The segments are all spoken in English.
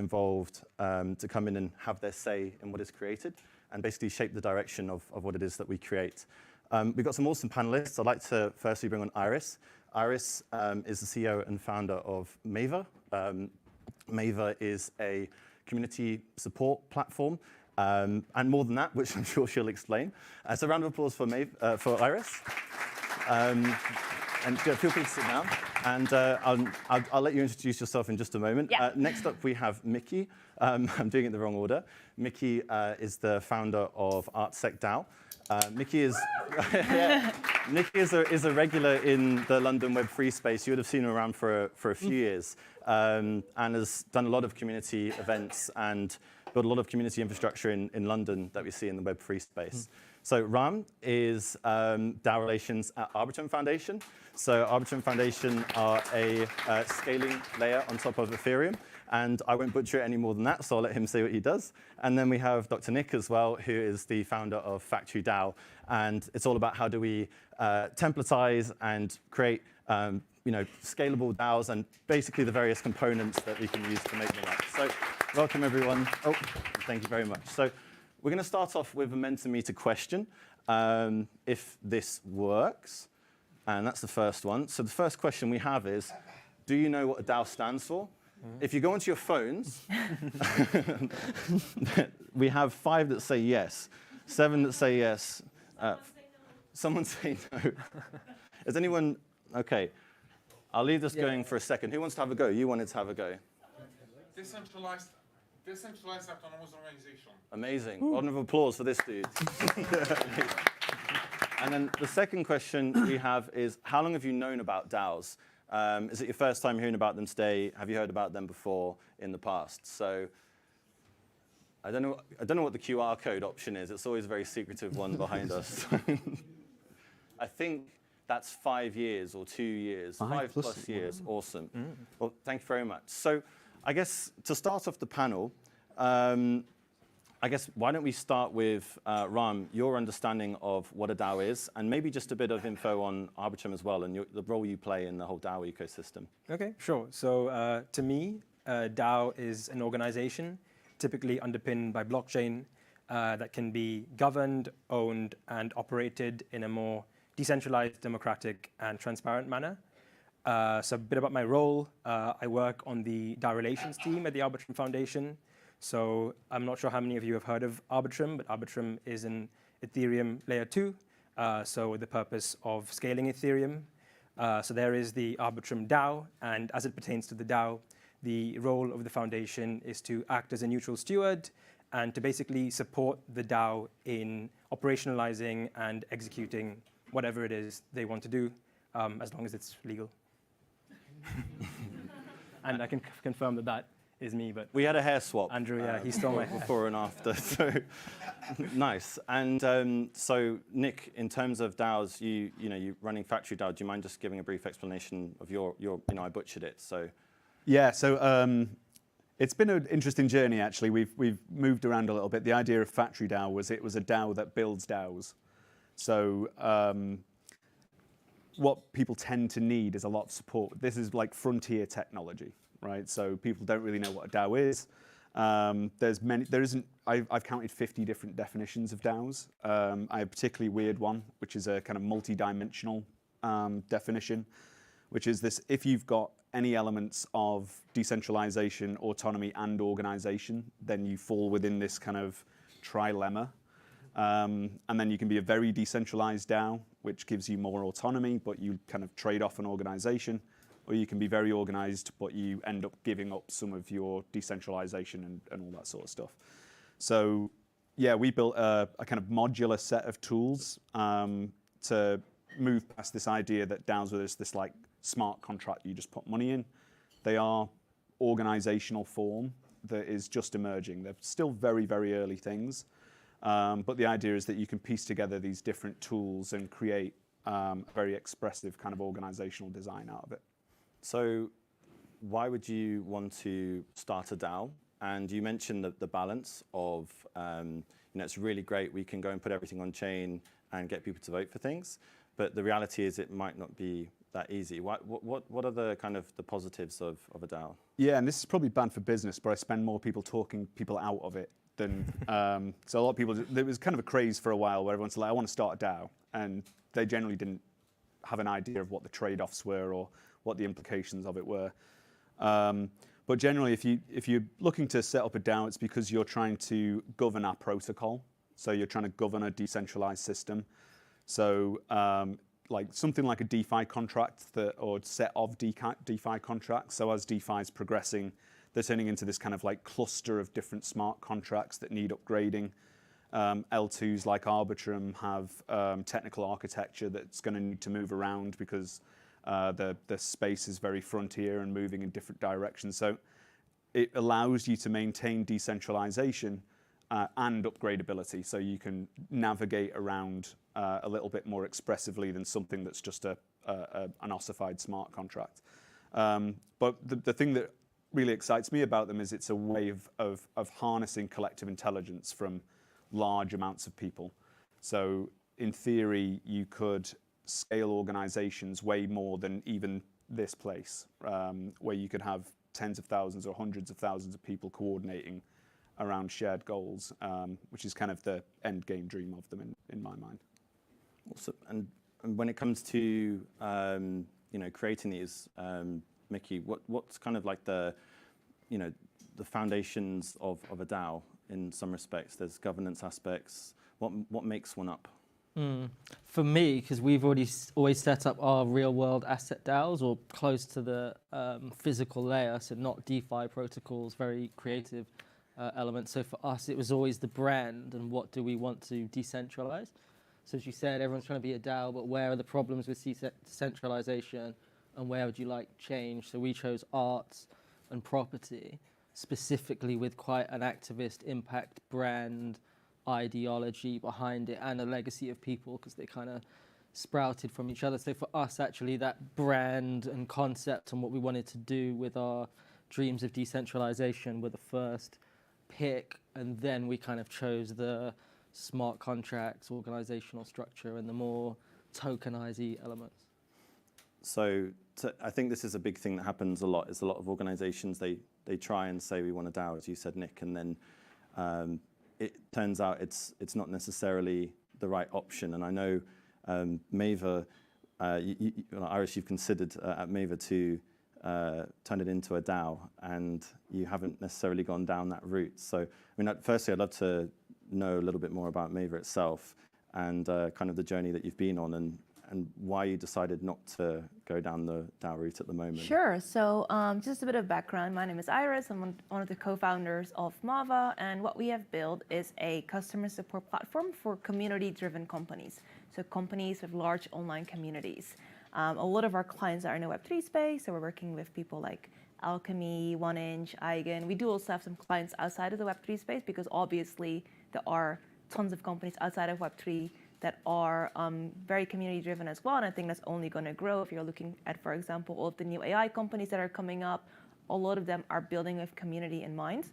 involved to come in and have their say in what is created and basically shape the direction of what it is that we create. We've got some awesome panelists. I'd like to firstly bring on Iris. Iris is the CEO and founder of Mava. Mava is a community support platform, and more than that, which I'm sure she'll explain. So a round of applause for Iris. And feel free to sit down. And I'll let you introduce yourself in just a moment. Yeah. Next up, we have Mickey. I'm doing it in the wrong order. Mickey is the founder of ArtSec DAO. Mickey is Mickey is a regular in the London Web3 space. You would have seen him around for a few years, and has done a lot of community events and built a lot of community infrastructure in London that we see in the Web3 space. So Ram is DAO relations at Arbitrum Foundation. So Arbitrum Foundation are a scaling layer on top of Ethereum. And I won't butcher it any more than that, so I'll let him say what he does. And then we have Dr. Nick as well, who is the founder of Factory DAO. And it's all about how do we templatize and create scalable DAOs and basically the various components that we can use to make them up. So welcome, everyone. Oh, thank you very much. So we're going to start off with a Mentimeter question, if this works. And that's the first one. So the first question we have is, do you know what a DAO stands for? If you go onto your phones, we have 5 that say yes, 7 that say yes. Someone say no. Is anyone, OK. I'll leave this going for a second. Who wants to have a go? You wanted to have a go. Decentralized Autonomous Organization. Amazing. Round of applause for this dude. And then the second question we have is, how long have you known about DAOs? Is it your first time hearing about them today? Have you heard about them before in the past? So I don't know what the QR code option is. It's always a very secretive one behind us. I think that's 5 years or 2 years, 5 plus years. Awesome. Well, thank you very much. So I guess to start off the panel, I guess why don't we start with Ram, your understanding of what a DAO is, and maybe just a bit of info on Arbitrum as well, and the role you play in the whole DAO ecosystem. OK, sure. So to me, DAO is an organization typically underpinned by blockchain that can be governed, owned, and operated in a more decentralized, democratic, and transparent manner. So a bit about my role. I work on the DAO relations team at the Arbitrum Foundation. So I'm not sure how many of you have heard of Arbitrum, but Arbitrum is an Ethereum layer 2, so with the purpose of scaling Ethereum. So there is the Arbitrum DAO, and as it pertains to the DAO, the role of the foundation is to act as a neutral steward and to basically support the DAO in operationalizing and executing whatever it is they want to do, as long as it's legal. And I can confirm that that is me, but we had a hair swap. Andrew, yeah, he stole my hair. Before and after, so nice. And so Nick, in terms of DAOs, you're running Factory DAO. Do you mind just giving a brief explanation of your I butchered it, so. Yeah, so it's been an interesting journey, actually. We've moved around a little bit. The idea of Factory DAO was it was a DAO that builds DAOs. So what people tend to need is a lot of support. This is like frontier technology. Right, so people don't really know what a DAO is. I've counted 50 different definitions of DAOs. I have a particularly weird one, which is a kind of multi-dimensional definition, which is this: if you've got any elements of decentralization, autonomy, and organization, then you fall within this kind of trilemma. And then you can be a very decentralized DAO, which gives you more autonomy, but you kind of trade off an organization. Or you can be very organized, but you end up giving up some of your decentralization and all that sort of stuff. So yeah, we built a kind of modular set of tools to move past this idea that DAOs are this like smart contract you just put money in. They are organizational form that is just emerging. They're still very, very early things. But the idea is that you can piece together these different tools and create a very expressive kind of organizational design out of it. So why would you want to start a DAO? And you mentioned the balance of, it's really great. We can go and put everything on chain and get people to vote for things. But the reality is it might not be that easy. What are the kind of the positives of a DAO? Yeah, and this is probably bad for business, but I spend more people talking people out of it than so a lot of people. There was kind of a craze for a while where everyone's like, I want to start a DAO, and they generally didn't have an idea of what the trade-offs were or what the implications of it were. But generally, if you're looking to set up a DAO, it's because you're trying to govern our protocol. So you're trying to govern a decentralized system. So like something like a DeFi contract or set of DeFi contracts. So as DeFi is progressing, they're turning into this kind of like cluster of different smart contracts that need upgrading. L2s like Arbitrum have technical architecture that's going to need to move around because the space is very frontier and moving in different directions. So it allows you to maintain decentralization and upgradability, so you can navigate around a little bit more expressively than something that's just an ossified smart contract. But the thing that really excites me about them is it's a way of harnessing collective intelligence from large amounts of people. So in theory, you could scale organizations way more than even this place, where you could have tens of thousands or hundreds of thousands of people coordinating around shared goals, which is kind of the end game dream of them in my mind. Also, and when it comes to creating these, Mickey, what's kind of like the foundations of a DAO in some respects? There's governance aspects. What makes one up? For me, because we've always set up our real-world asset DAOs or close to the physical layer, so not DeFi protocols, very creative elements. So for us, it was always the brand and what do we want to decentralize. So as you said, everyone's trying to be a DAO, but where are the problems with decentralization and where would you like change? So we chose arts and property, specifically with quite an activist impact brand ideology behind it and a legacy of people because they kind of sprouted from each other. So for us, actually, that brand and concept and what we wanted to do with our dreams of decentralization were the first pick, and then we kind of chose the smart contracts, organizational structure, and the more tokenized elements. So I think this is a big thing that happens a lot. Is a lot of organizations, they try and say we want a DAO, as you said, Nick, and then it turns out it's not necessarily the right option. And I know Mava, Iris, you've considered at Mava to turn it into a DAO, and you haven't necessarily gone down that route. So, I mean, firstly, I'd love to know a little bit more about Mava itself and kind of the journey that you've been on and why you decided not to go down the DAO route at the moment. Sure. So just a bit of background. My name is Iris. I'm one of the co-founders of Mava, and what we have built is a customer support platform for community-driven companies. So companies with large online communities. A lot of our clients are in the Web3 space, so we're working with people like Alchemy, 1inch, Eigen. We do also have some clients outside of the Web3 space because obviously there are tons of companies outside of Web3 that are very community-driven as well, and I think that's only going to grow. If you're looking at, for example, all of the new AI companies that are coming up, a lot of them are building with community in mind.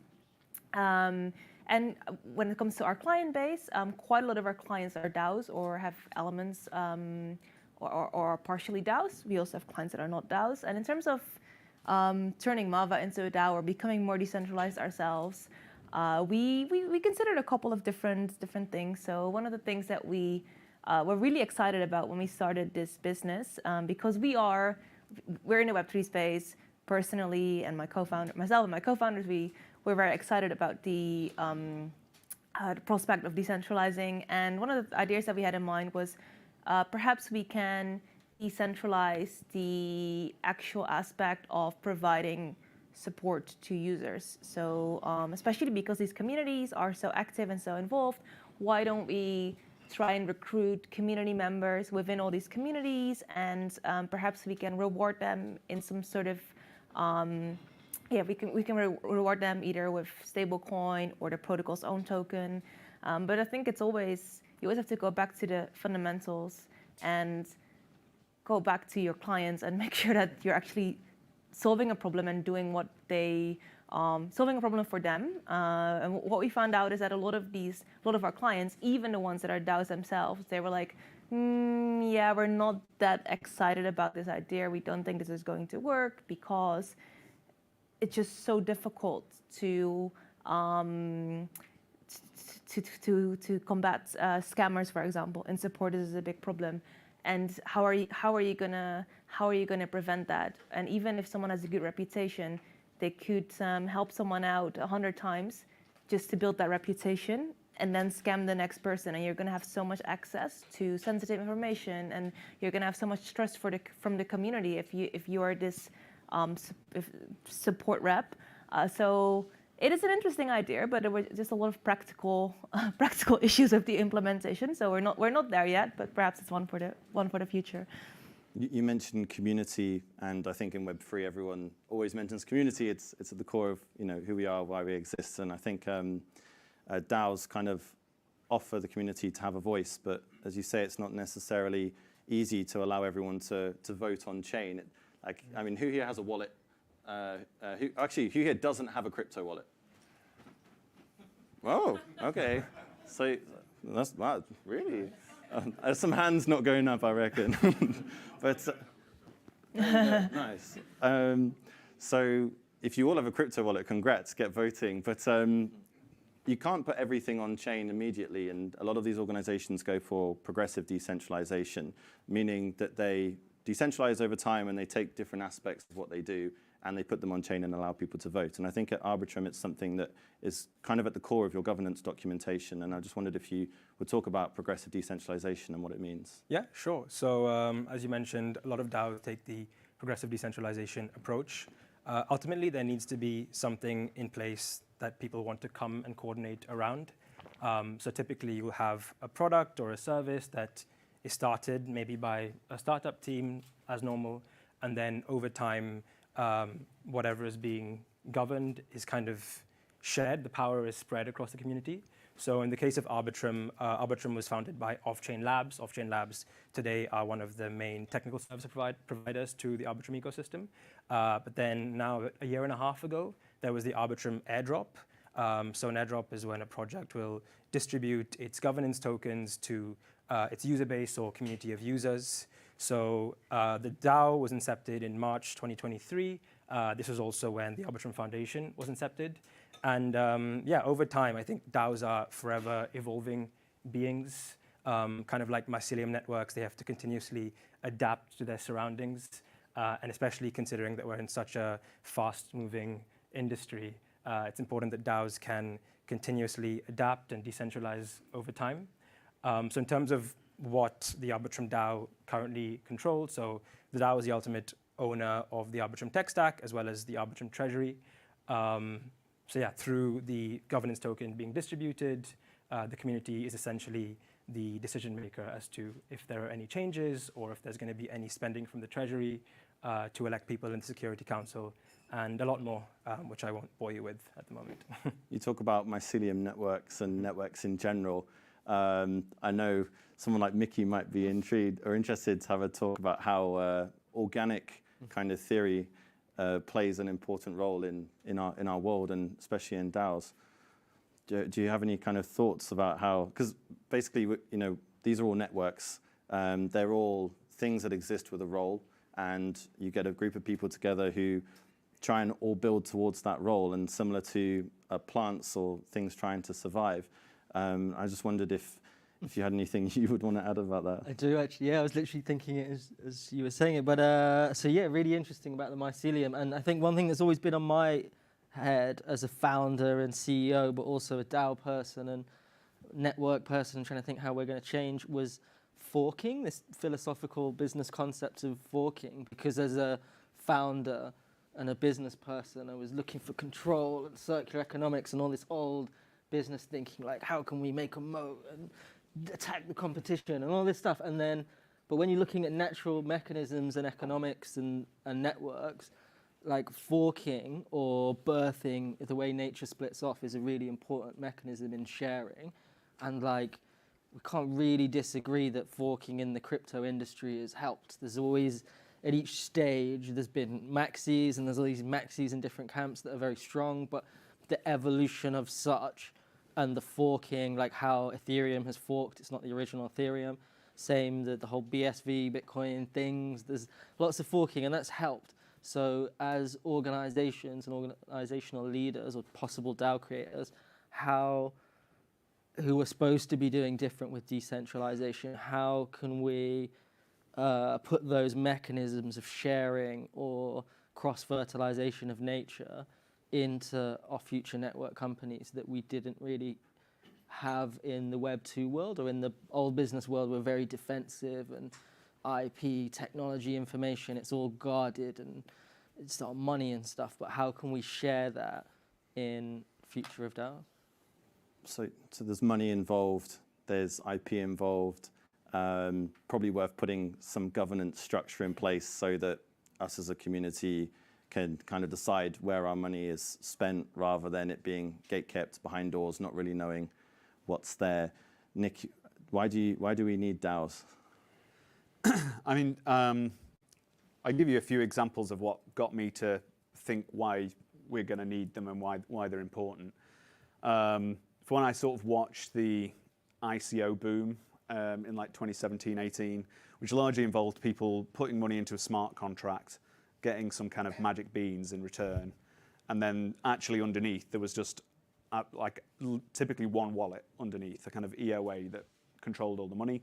And when it comes to our client base, quite a lot of our clients are DAOs or have elements or are partially DAOs. We also have clients that are not DAOs. And in terms of turning Mava into a DAO or becoming more decentralized ourselves, we considered a couple of different things. So one of the things that we were really excited about when we started this business, because we're in the Web3 space personally, and myself and my co-founders, we're very excited about the prospect of decentralizing. And one of the ideas that we had in mind was perhaps we can decentralize the actual aspect of providing support to users. So especially because these communities are so active and so involved, why don't we try and recruit community members within all these communities, and perhaps we can reward them in some sort of we can reward them either with stablecoin or the protocol's own token. But I think you always have to go back to the fundamentals and go back to your clients and make sure that you're actually solving a problem and doing what they solving a problem for them. And what we found out is that a lot of our clients, even the ones that are DAOs themselves, they were like, Yeah, we're not that excited about this idea. We don't think this is going to work because it's just so difficult to combat scammers, for example. In support, this is a big problem. And how are you gonna prevent that? And even if someone has a good reputation, they could help someone out 100 times just to build that reputation, and then scam the next person, and you're going to have so much access to sensitive information, and you're going to have so much trust from the community if you are this support rep. So it is an interesting idea, but there were just a lot of practical issues of the implementation. So we're not there yet, but perhaps it's one for the future. You mentioned community, and I think in Web3 everyone always mentions community. It's at the core of who we are, why we exist, and I think DAOs kind of offer the community to have a voice, but as you say, it's not necessarily easy to allow everyone to vote on chain. I mean, who here has a wallet? Who here doesn't have a crypto wallet? Oh, okay. So that's wow, really. There's some hands not going up, I reckon. But nice. So if you all have a crypto wallet, congrats, get voting. But you can't put everything on chain immediately, and a lot of these organizations go for progressive decentralization, meaning that they decentralize over time and they take different aspects of what they do and they put them on chain and allow people to vote. And I think at Arbitrum, it's something that is kind of at the core of your governance documentation. And I just wondered if you would talk about progressive decentralization and what it means. Yeah, sure. So as you mentioned, a lot of DAOs take the progressive decentralization approach. Ultimately, there needs to be something in place that people want to come and coordinate around. So typically, you'll have a product or a service that is started maybe by a startup team as normal, and then over time, whatever is being governed is kind of shared. The power is spread across the community. So in the case of Arbitrum, Arbitrum was founded by Off-Chain Labs. Off-Chain Labs today are one of the main technical service providers to the Arbitrum ecosystem. But then now, a year and a half ago, there was the Arbitrum airdrop. So an airdrop is when a project will distribute its governance tokens to its user base or community of users. So the DAO was incepted in March 2023. This was also when the Arbitrum Foundation was incepted. And yeah, over time, I think DAOs are forever evolving beings, kind of like mycelium networks. They have to continuously adapt to their surroundings, and especially considering that we're in such a fast-moving industry, it's important that DAOs can continuously adapt and decentralize over time. So in terms of what the Arbitrum DAO currently controls, so the DAO is the ultimate owner of the Arbitrum tech stack as well as the Arbitrum treasury. So yeah, through the governance token being distributed, the community is essentially the decision maker as to if there are any changes or if there's going to be any spending from the treasury to elect people in the Security Council, and a lot more, which I won't bore you with at the moment. You talk about mycelium networks and networks in general. I know someone like Mickey might be intrigued or interested to have a talk about how organic kind of theory plays an important role in our world, and especially in DAOs. Do you have any kind of thoughts about how? Because basically, these are all networks. They're all things that exist with a role, and you get a group of people together who try and all build towards that role. And similar to plants or things trying to survive. I just wondered if you had anything you would want to add about that. I do actually, yeah. I was literally thinking it as you were saying it. But so yeah, really interesting about the mycelium. And I think one thing that's always been on my head as a founder and CEO, but also a DAO person and network person, trying to think how we're going to change, was forking, this philosophical business concept of forking. Because as a founder and a business person, I was looking for control and circular economics and all this old business thinking, like how can we make a moat and attack the competition and all this stuff. And then, but when you're looking at natural mechanisms and economics and networks, like forking or birthing, the way nature splits off, is a really important mechanism in sharing. And like, we can't really disagree that forking in the crypto industry has helped. There's always, at each stage, there's been maxis, and there's all these maxis in different camps that are very strong, but the evolution of such and the forking, like how Ethereum has forked, it's not the original Ethereum, Same, the whole BSV, Bitcoin things, there's lots of forking, and that's helped. So as organizations and organizational leaders or possible DAO creators, who are supposed to be doing different with decentralization, how can we put those mechanisms of sharing or cross-fertilization of nature into our future network companies that we didn't really have in the Web 2 world, or in the old business world? We're very defensive, and IP, technology, information, it's all guarded and it's our money and stuff, but how can we share that in future of DAOs? So there's money involved, there's IP involved, probably worth putting some governance structure in place so that us as a community can kind of decide where our money is spent, rather than it being gate-kept behind doors, not really knowing what's there. Nick, why do we need DAOs? I mean, I'll give you a few examples of what got me to think why we're going to need them and why they're important. For when I sort of watched the ICO boom in like 2017-18, which largely involved people putting money into a smart contract, getting some kind of magic beans in return, and then actually underneath there was just like typically one wallet underneath, a kind of EOA that controlled all the money,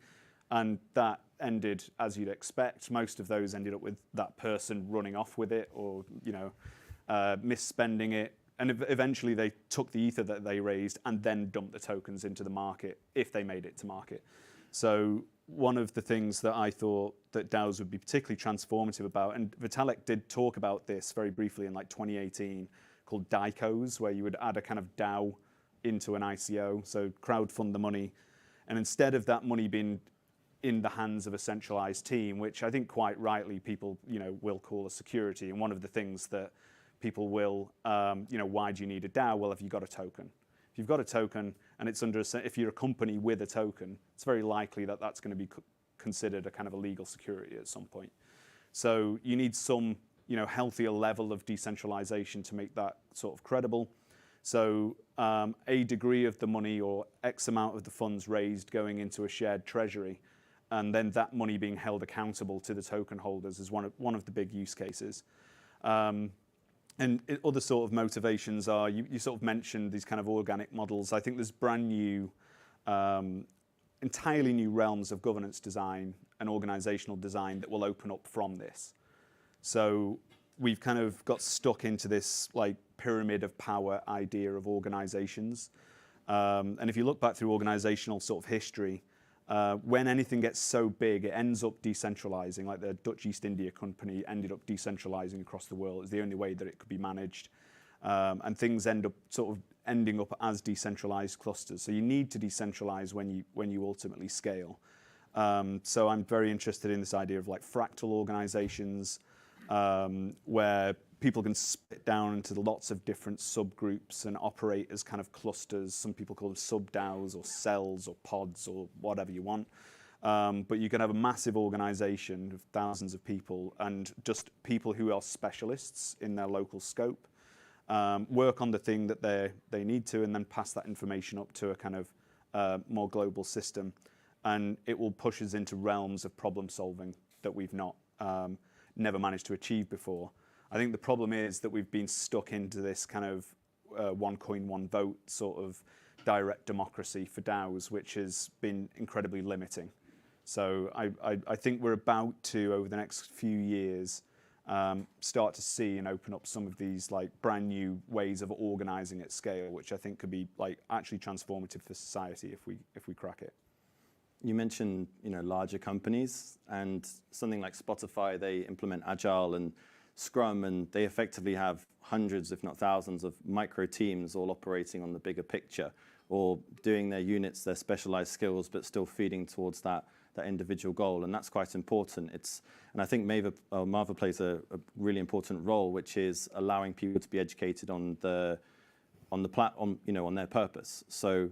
and that ended as you'd expect. Most of those ended up with that person running off with it, or misspending it. And eventually they took the ether that they raised and then dumped the tokens into the market if they made it to market. So one of the things that I thought that DAOs would be particularly transformative about, and Vitalik did talk about this very briefly in like 2018, called DICOs, where you would add a kind of DAO into an ICO, so crowdfund the money. And instead of that money being in the hands of a centralized team, which I think quite rightly people will call a security, and one of the things that people will, why do you need a DAO? Well, if you've got a token. If you've got a token and it's if you're a company with a token, it's very likely that that's going to be considered a kind of a legal security at some point. So you need some, healthier level of decentralization to make that sort of credible. So a degree of the money or X amount of the funds raised going into a shared treasury, and then that money being held accountable to the token holders is one of the big use cases. And other sort of motivations are, you sort of mentioned these kind of organic models. I think there's brand new, entirely new realms of governance design and organizational design that will open up from this. So we've kind of got stuck into this like pyramid of power idea of organizations. And if you look back through organizational sort of history, when anything gets so big, it ends up decentralizing, like the Dutch East India Company ended up decentralizing across the world. It's the only way that it could be managed. And things end up sort of ending up as decentralized clusters. So you need to decentralize when you ultimately scale. So I'm very interested in this idea of like fractal organizations, where people can split down into lots of different subgroups and operate as kind of clusters. Some people call them sub-DAOs or cells or pods or whatever you want. But you can have a massive organization of thousands of people and just people who are specialists in their local scope, work on the thing that they need to, and then pass that information up to a kind of more global system. And it will push us into realms of problem solving that we've never managed to achieve before. I think the problem is that we've been stuck into this kind of one coin, one vote sort of direct democracy for DAOs, which has been incredibly limiting. So I think we're about to, over the next few years, start to see and open up some of these like brand new ways of organizing at scale, which I think could be like actually transformative for society if we crack it. You mentioned larger companies, and something like Spotify, they implement Agile and Scrum, and they effectively have hundreds, if not thousands, of micro teams all operating on the bigger picture, or doing their units, their specialized skills, but still feeding towards that individual goal. And that's quite important. And I think Mava plays a really important role, which is allowing people to be educated on on their purpose. So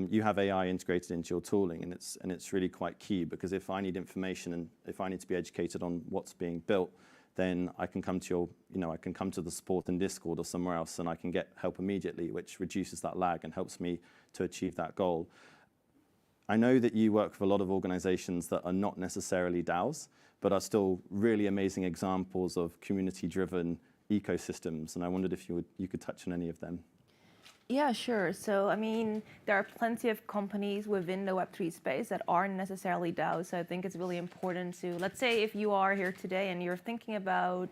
you have AI integrated into your tooling, and it's really quite key, because if I need information and if I need to be educated on what's being built, then I can come to I can come to the support in Discord or somewhere else, and I can get help immediately, which reduces that lag and helps me to achieve that goal. I know that you work with a lot of organizations that are not necessarily DAOs, but are still really amazing examples of community-driven ecosystems. And I wondered if you could touch on any of them. Yeah, sure. So, I mean, there are plenty of companies within the Web3 space that aren't necessarily DAOs. So I think it's really important to, let's say if you are here today and you're thinking about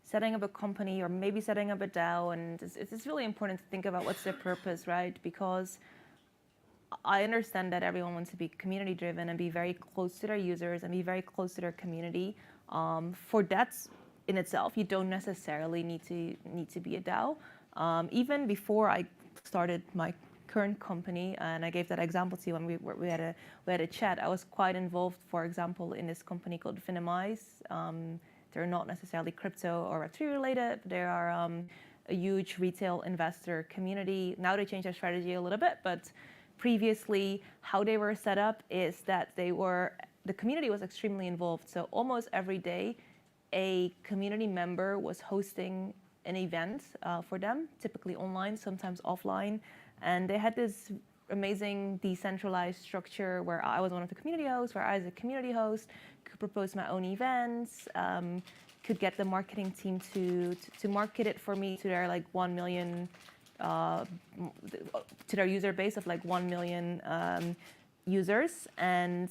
setting up a company or maybe setting up a DAO, and it's really important to think about what's their purpose, right? Because I understand that everyone wants to be community driven and be very close to their users and be very close to their community. For that in itself, you don't necessarily need to be a DAO. Even before I started my current company, and I gave that example to you when we had a chat, I was quite involved, for example, in this company called Finimize. They're not necessarily crypto or Web3 related, but they are a huge retail investor community. Now they changed their strategy a little bit, but previously, how they were set up is that the community was extremely involved. So almost every day, a community member was hosting an event for them, typically online, sometimes offline. And they had this amazing decentralized structure where I was one of the community hosts, where I, as a community host, could propose my own events, could get the marketing team to market it for me to their 1 million to their user base of 1 million users. And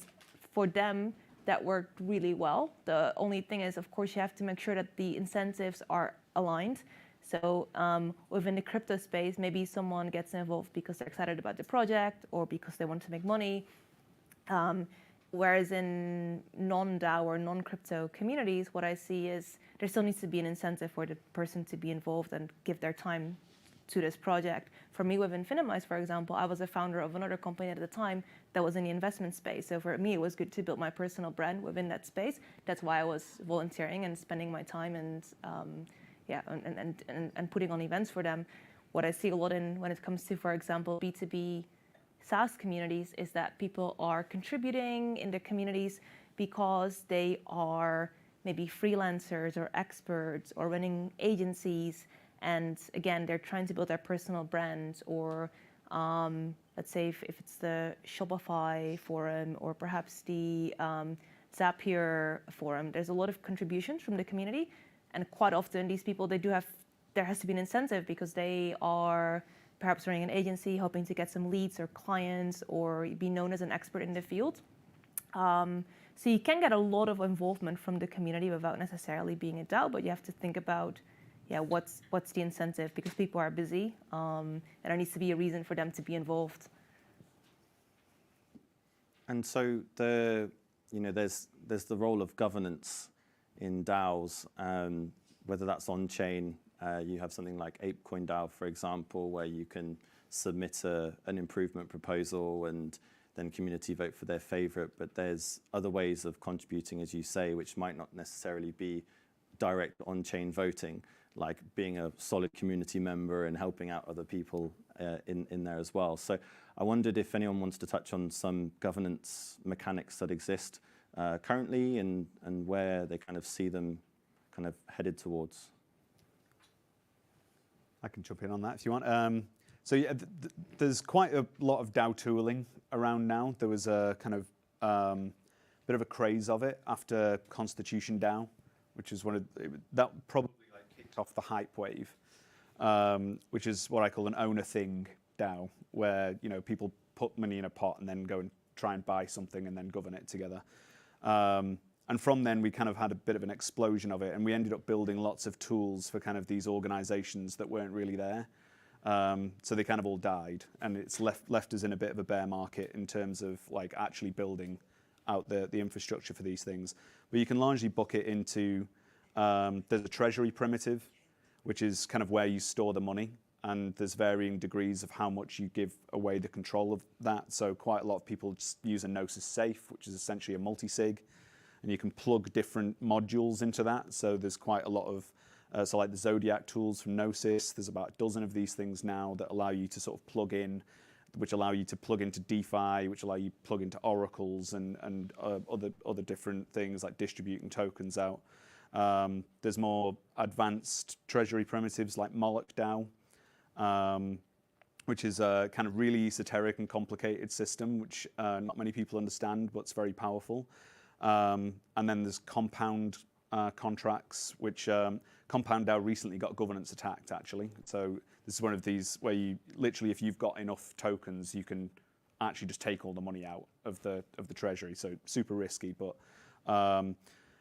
for them, that worked really well. The only thing is, of course, you have to make sure that the incentives are aligned. So within the crypto space, maybe someone gets involved because they're excited about the project or because they want to make money. Whereas in non-DAO or non-crypto communities, what I see is there still needs to be an incentive for the person to be involved and give their time to this project. For me, with Infinimize, for example, I was a founder of another company at the time that was in the investment space. So for me, it was good to build my personal brand within that space. That's why I was volunteering and spending my time and putting on events for them. What I see a lot when it comes to, for example, B2B SaaS communities is that people are contributing in the communities because they are maybe freelancers or experts or running agencies. And again, they're trying to build their personal brand, or let's say if it's the Shopify forum or perhaps the Zapier forum, there's a lot of contributions from the community. And quite often these people, there has to be an incentive because they are perhaps running an agency, hoping to get some leads or clients or be known as an expert in the field. So you can get a lot of involvement from the community without necessarily being a DAO, but you have to think about what's the incentive, because people are busy and there needs to be a reason for them to be involved. And so there's the role of governance in DAOs, whether that's on chain. You have something like ApeCoin DAO, for example, where you can submit an improvement proposal and then community vote for their favorite. But there's other ways of contributing, as you say, which might not necessarily be direct on-chain voting, like being a solid community member and helping out other people in there as well. So I wondered if anyone wants to touch on some governance mechanics that exist currently and where they kind of see them kind of headed towards. I can jump in on that if you want. So yeah, there's quite a lot of DAO tooling around now. There was a kind of bit of a craze of it after Constitution DAO, which is that probably kicked off the hype wave, which is what I call an own a thing DAO, where people put money in a pot and then go and try and buy something and then govern it together. And from then we kind of had a bit of an explosion of it, and we ended up building lots of tools for kind of these organizations that weren't really there. So they kind of all died, and it's left us in a bit of a bear market in terms of actually building out the infrastructure for these things. But you can largely bucket into, there's a treasury primitive, which is kind of where you store the money, and there's varying degrees of how much you give away the control of that. So quite a lot of people just use a Gnosis safe, which is essentially a multi-sig, and you can plug different modules into that. So there's quite a lot of, so like the Zodiac tools from Gnosis, there's about a dozen of these things now that allow you to sort of plug in, which allow you to plug into DeFi, which allow you to plug into oracles and other different things like distributing tokens out. There's more advanced treasury primitives like Moloch DAO, which is a kind of really esoteric and complicated system, which not many people understand, but it's very powerful. And then there's compound contracts, which Compound DAO recently got governance attacked, actually. So this is one of these where you literally, if you've got enough tokens, you can actually just take all the money out of the treasury. So super risky, but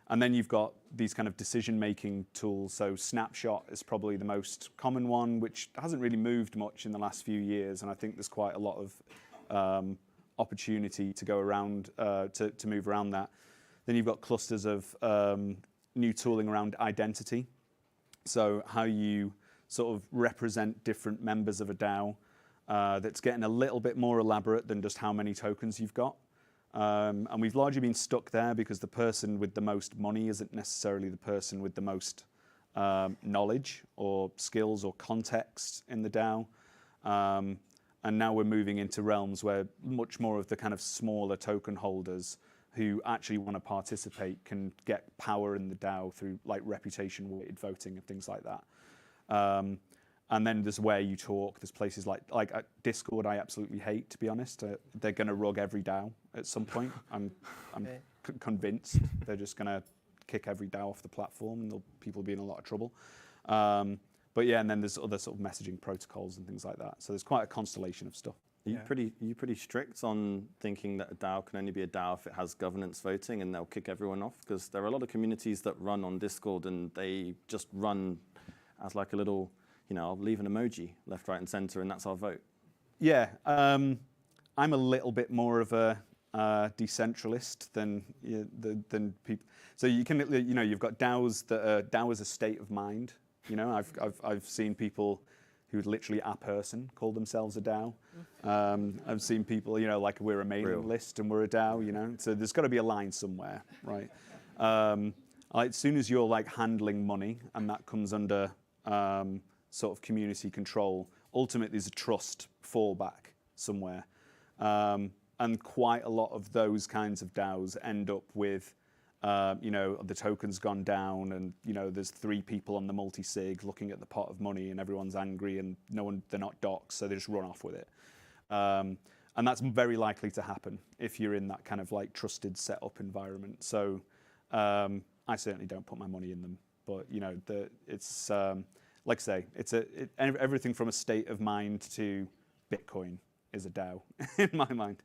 and then you've got these kind of decision-making tools. So Snapshot is probably the most common one, which hasn't really moved much in the last few years, and I think there's quite a lot of opportunity to go around to move around that. Then you've got clusters of new tooling around identity. So how you sort of represent different members of a DAO. That's getting a little bit more elaborate than just how many tokens you've got. And we've largely been stuck there because the person with the most money isn't necessarily the person with the most knowledge or skills or context in the DAO. And now we're moving into realms where much more of the kind of smaller token holders who actually want to participate can get power in the DAO through like reputation-weighted voting and things like that. And then there's where you talk. There's places like Discord. I absolutely hate, to be honest. They're going to rug every DAO at some point. I'm convinced they're just going to kick every DAO off the platform, and people will be in a lot of trouble. But yeah, and then there's other sort of messaging protocols and things like that. So there's quite a constellation of stuff. Are you pretty strict on thinking that a DAO can only be a DAO if it has governance voting and they'll kick everyone off? Because there are a lot of communities that run on Discord and they just run as like a little, I'll leave an emoji left, right, and center, and that's our vote. Yeah, I'm a little bit more of a decentralist than people. So you can, you've got DAOs that are DAO as a state of mind. I've seen people who literally a person call themselves a DAO. I've seen people, like we're a mailing list and we're a DAO. So there's got to be a line somewhere, right? As soon as you're like handling money and that comes under sort of community control, ultimately there's a trust fallback somewhere. And quite a lot of those kinds of DAOs end up with, the token's gone down and, there's 3 people on the multi-sig looking at the pot of money and everyone's angry and they're not doxed, so they just run off with it. And that's very likely to happen if you're in that kind of like trusted setup environment. So I certainly don't put my money in them, but, it's, like I say, everything from a state of mind to Bitcoin is a DAO in my mind.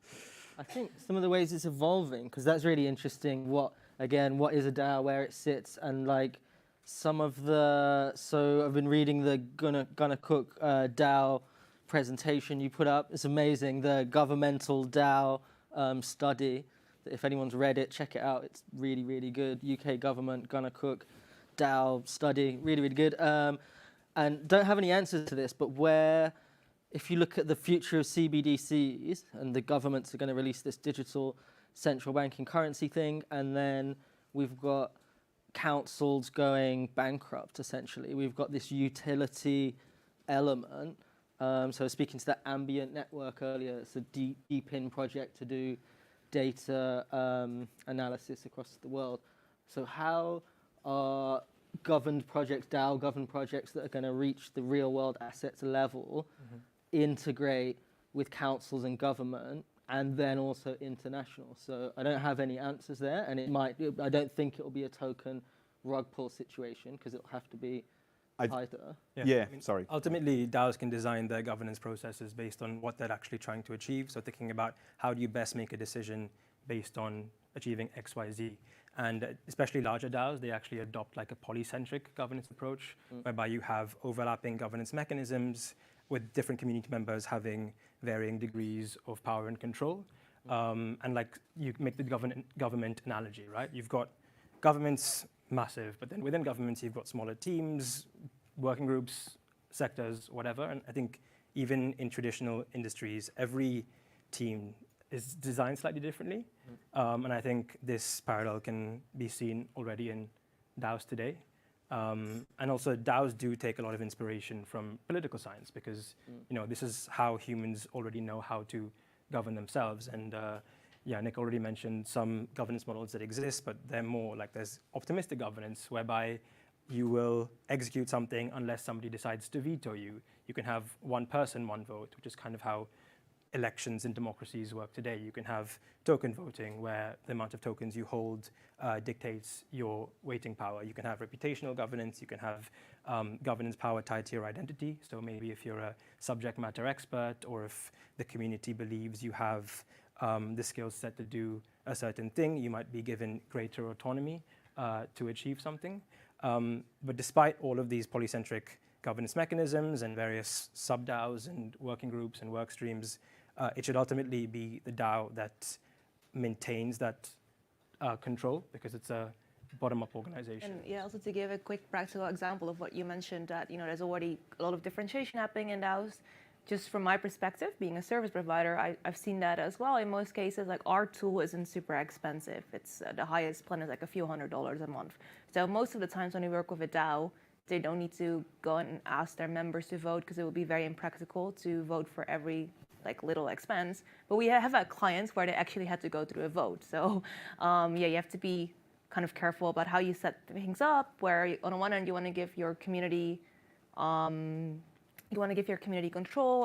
I think some of the ways it's evolving, because that's really interesting. What is a DAO, where it sits, and like some of the. So I've been reading the Gonna Cook DAO presentation you put up. It's amazing. The governmental DAO study. If anyone's read it, check it out. It's really, really good. UK government Gonna Cook DAO study. Really, really good. And don't have any answers to this, but if you look at the future of CBDCs, and the governments are going to release this digital central banking currency thing, and then we've got councils going bankrupt, essentially. We've got this utility element. So speaking to that ambient network earlier, it's a DePIN project to do data analysis across the world. So how are governed projects, DAO governed projects that are going to reach the real world assets level, integrate with councils and government, and then also international? So I don't have any answers there, and I don't think it'll be a token rug pull situation, because it'll have to be tighter. Sorry. Ultimately, DAOs can design their governance processes based on what they're actually trying to achieve. So thinking about how do you best make a decision based on achieving X, Y, Z. And especially larger DAOs, they actually adopt like a polycentric governance approach, whereby you have overlapping governance mechanisms with different community members having varying degrees of power and control. And like you make the government analogy, right? You've got governments massive, but then within governments, you've got smaller teams, working groups, sectors, whatever. And I think even in traditional industries, every team is designed slightly differently. And I think this parallel can be seen already in DAOs today. And also DAOs do take a lot of inspiration from political science, because this is how humans already know how to govern themselves. And Nick already mentioned some governance models that exist, but they're more like there's optimistic governance, whereby you will execute something unless somebody decides to veto you. You can have one person, one vote, which is kind of how elections in democracies work today. You can have token voting, where the amount of tokens you hold dictates your weighting power. You can have reputational governance. You can have governance power tied to your identity. So maybe if you're a subject matter expert, or if the community believes you have the skill set to do a certain thing, you might be given greater autonomy to achieve something. But despite all of these polycentric governance mechanisms and various sub-DAOs and working groups and work streams, it should ultimately be the DAO that maintains that control, because it's a bottom-up organization. And yeah, also to give a quick practical example of what you mentioned, that there's already a lot of differentiation happening in DAOs. Just from my perspective, being a service provider, I've seen that as well. In most cases, like, our tool isn't super expensive. It's the highest plan is like a few $100s a month. So most of the times when we work with a DAO, they don't need to go and ask their members to vote, because it would be very impractical to vote for every little expense. But we have had clients where they actually had to go through a vote. So yeah, you have to be kind of careful about how you set things up, where on the one hand you want to give your community control,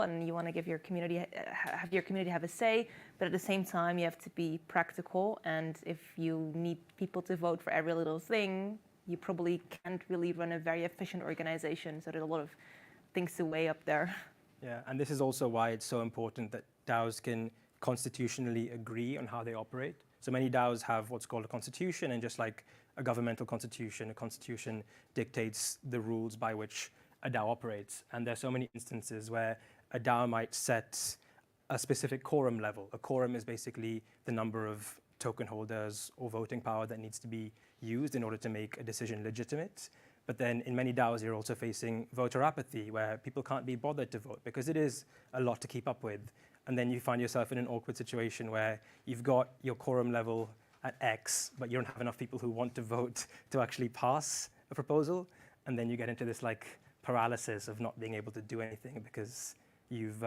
and you want to give your community have a say, but at the same time you have to be practical. And if you need people to vote for every little thing, you probably can't really run a very efficient organization. So there's a lot of things to weigh up there. Yeah, and this is also why it's so important that DAOs can constitutionally agree on how they operate. So many DAOs have what's called a constitution, and just like a governmental constitution, a constitution dictates the rules by which a DAO operates. And there's so many instances where a DAO might set a specific quorum level. A quorum is basically the number of token holders or voting power that needs to be used in order to make a decision legitimate. But then in many DAOs, you're also facing voter apathy, where people can't be bothered to vote because it is a lot to keep up with. And then you find yourself in an awkward situation where you've got your quorum level at X, but you don't have enough people who want to vote to actually pass a proposal. And then you get into this paralysis of not being able to do anything because you've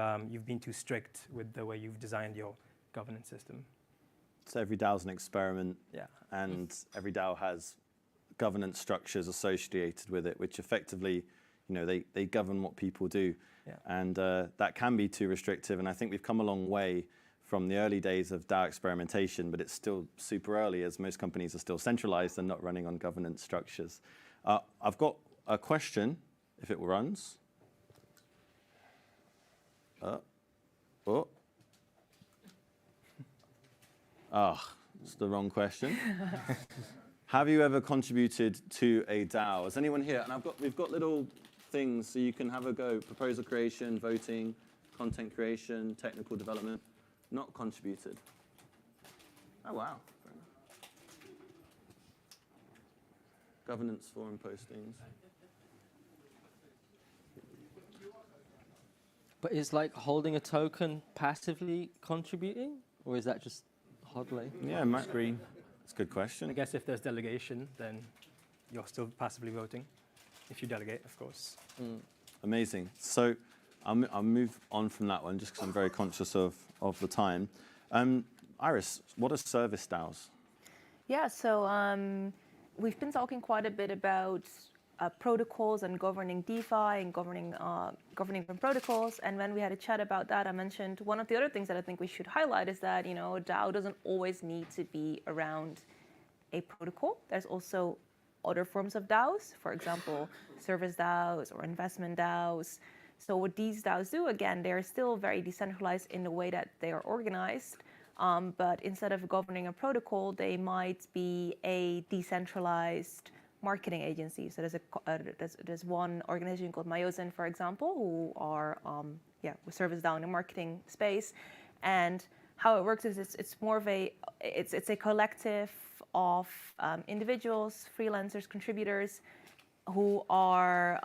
been too strict with the way you've designed your governance system. So every DAO is an experiment, Yeah. and every DAO has governance structures associated with it, which effectively, they govern what people do. Yeah. And that can be too restrictive. And I think we've come a long way from the early days of DAO experimentation, but it's still super early, as most companies are still centralized and not running on governance structures. I've got a question, if it runs. It's the wrong question. Have you ever contributed to a DAO? Is anyone here? And we've got little things so you can have a go. Proposal creation, voting, content creation, technical development. Not contributed. Oh, wow. Governance forum postings. But is holding a token passively contributing, or is that just hodling? Yeah, screen. That's a good question. I guess if there's delegation, then you're still passively voting. If you delegate, of course. Amazing. So I'll move on from that one just because I'm very conscious of the time. Iris, what are service DAOs? Yeah, so we've been talking quite a bit about protocols and governing DeFi and governing from protocols. And when we had a chat about that, I mentioned one of the other things that I think we should highlight is that a DAO doesn't always need to be around a protocol. There's also other forms of DAOs, for example, service DAOs or investment DAOs. So what these DAOs do, again, they're still very decentralized in the way that they are organized. But instead of governing a protocol, they might be a decentralized marketing agency. So there's one organization called Myosin, for example, who are service DAO in the marketing space. And how it works is it's more of a collective of individuals, freelancers, contributors who are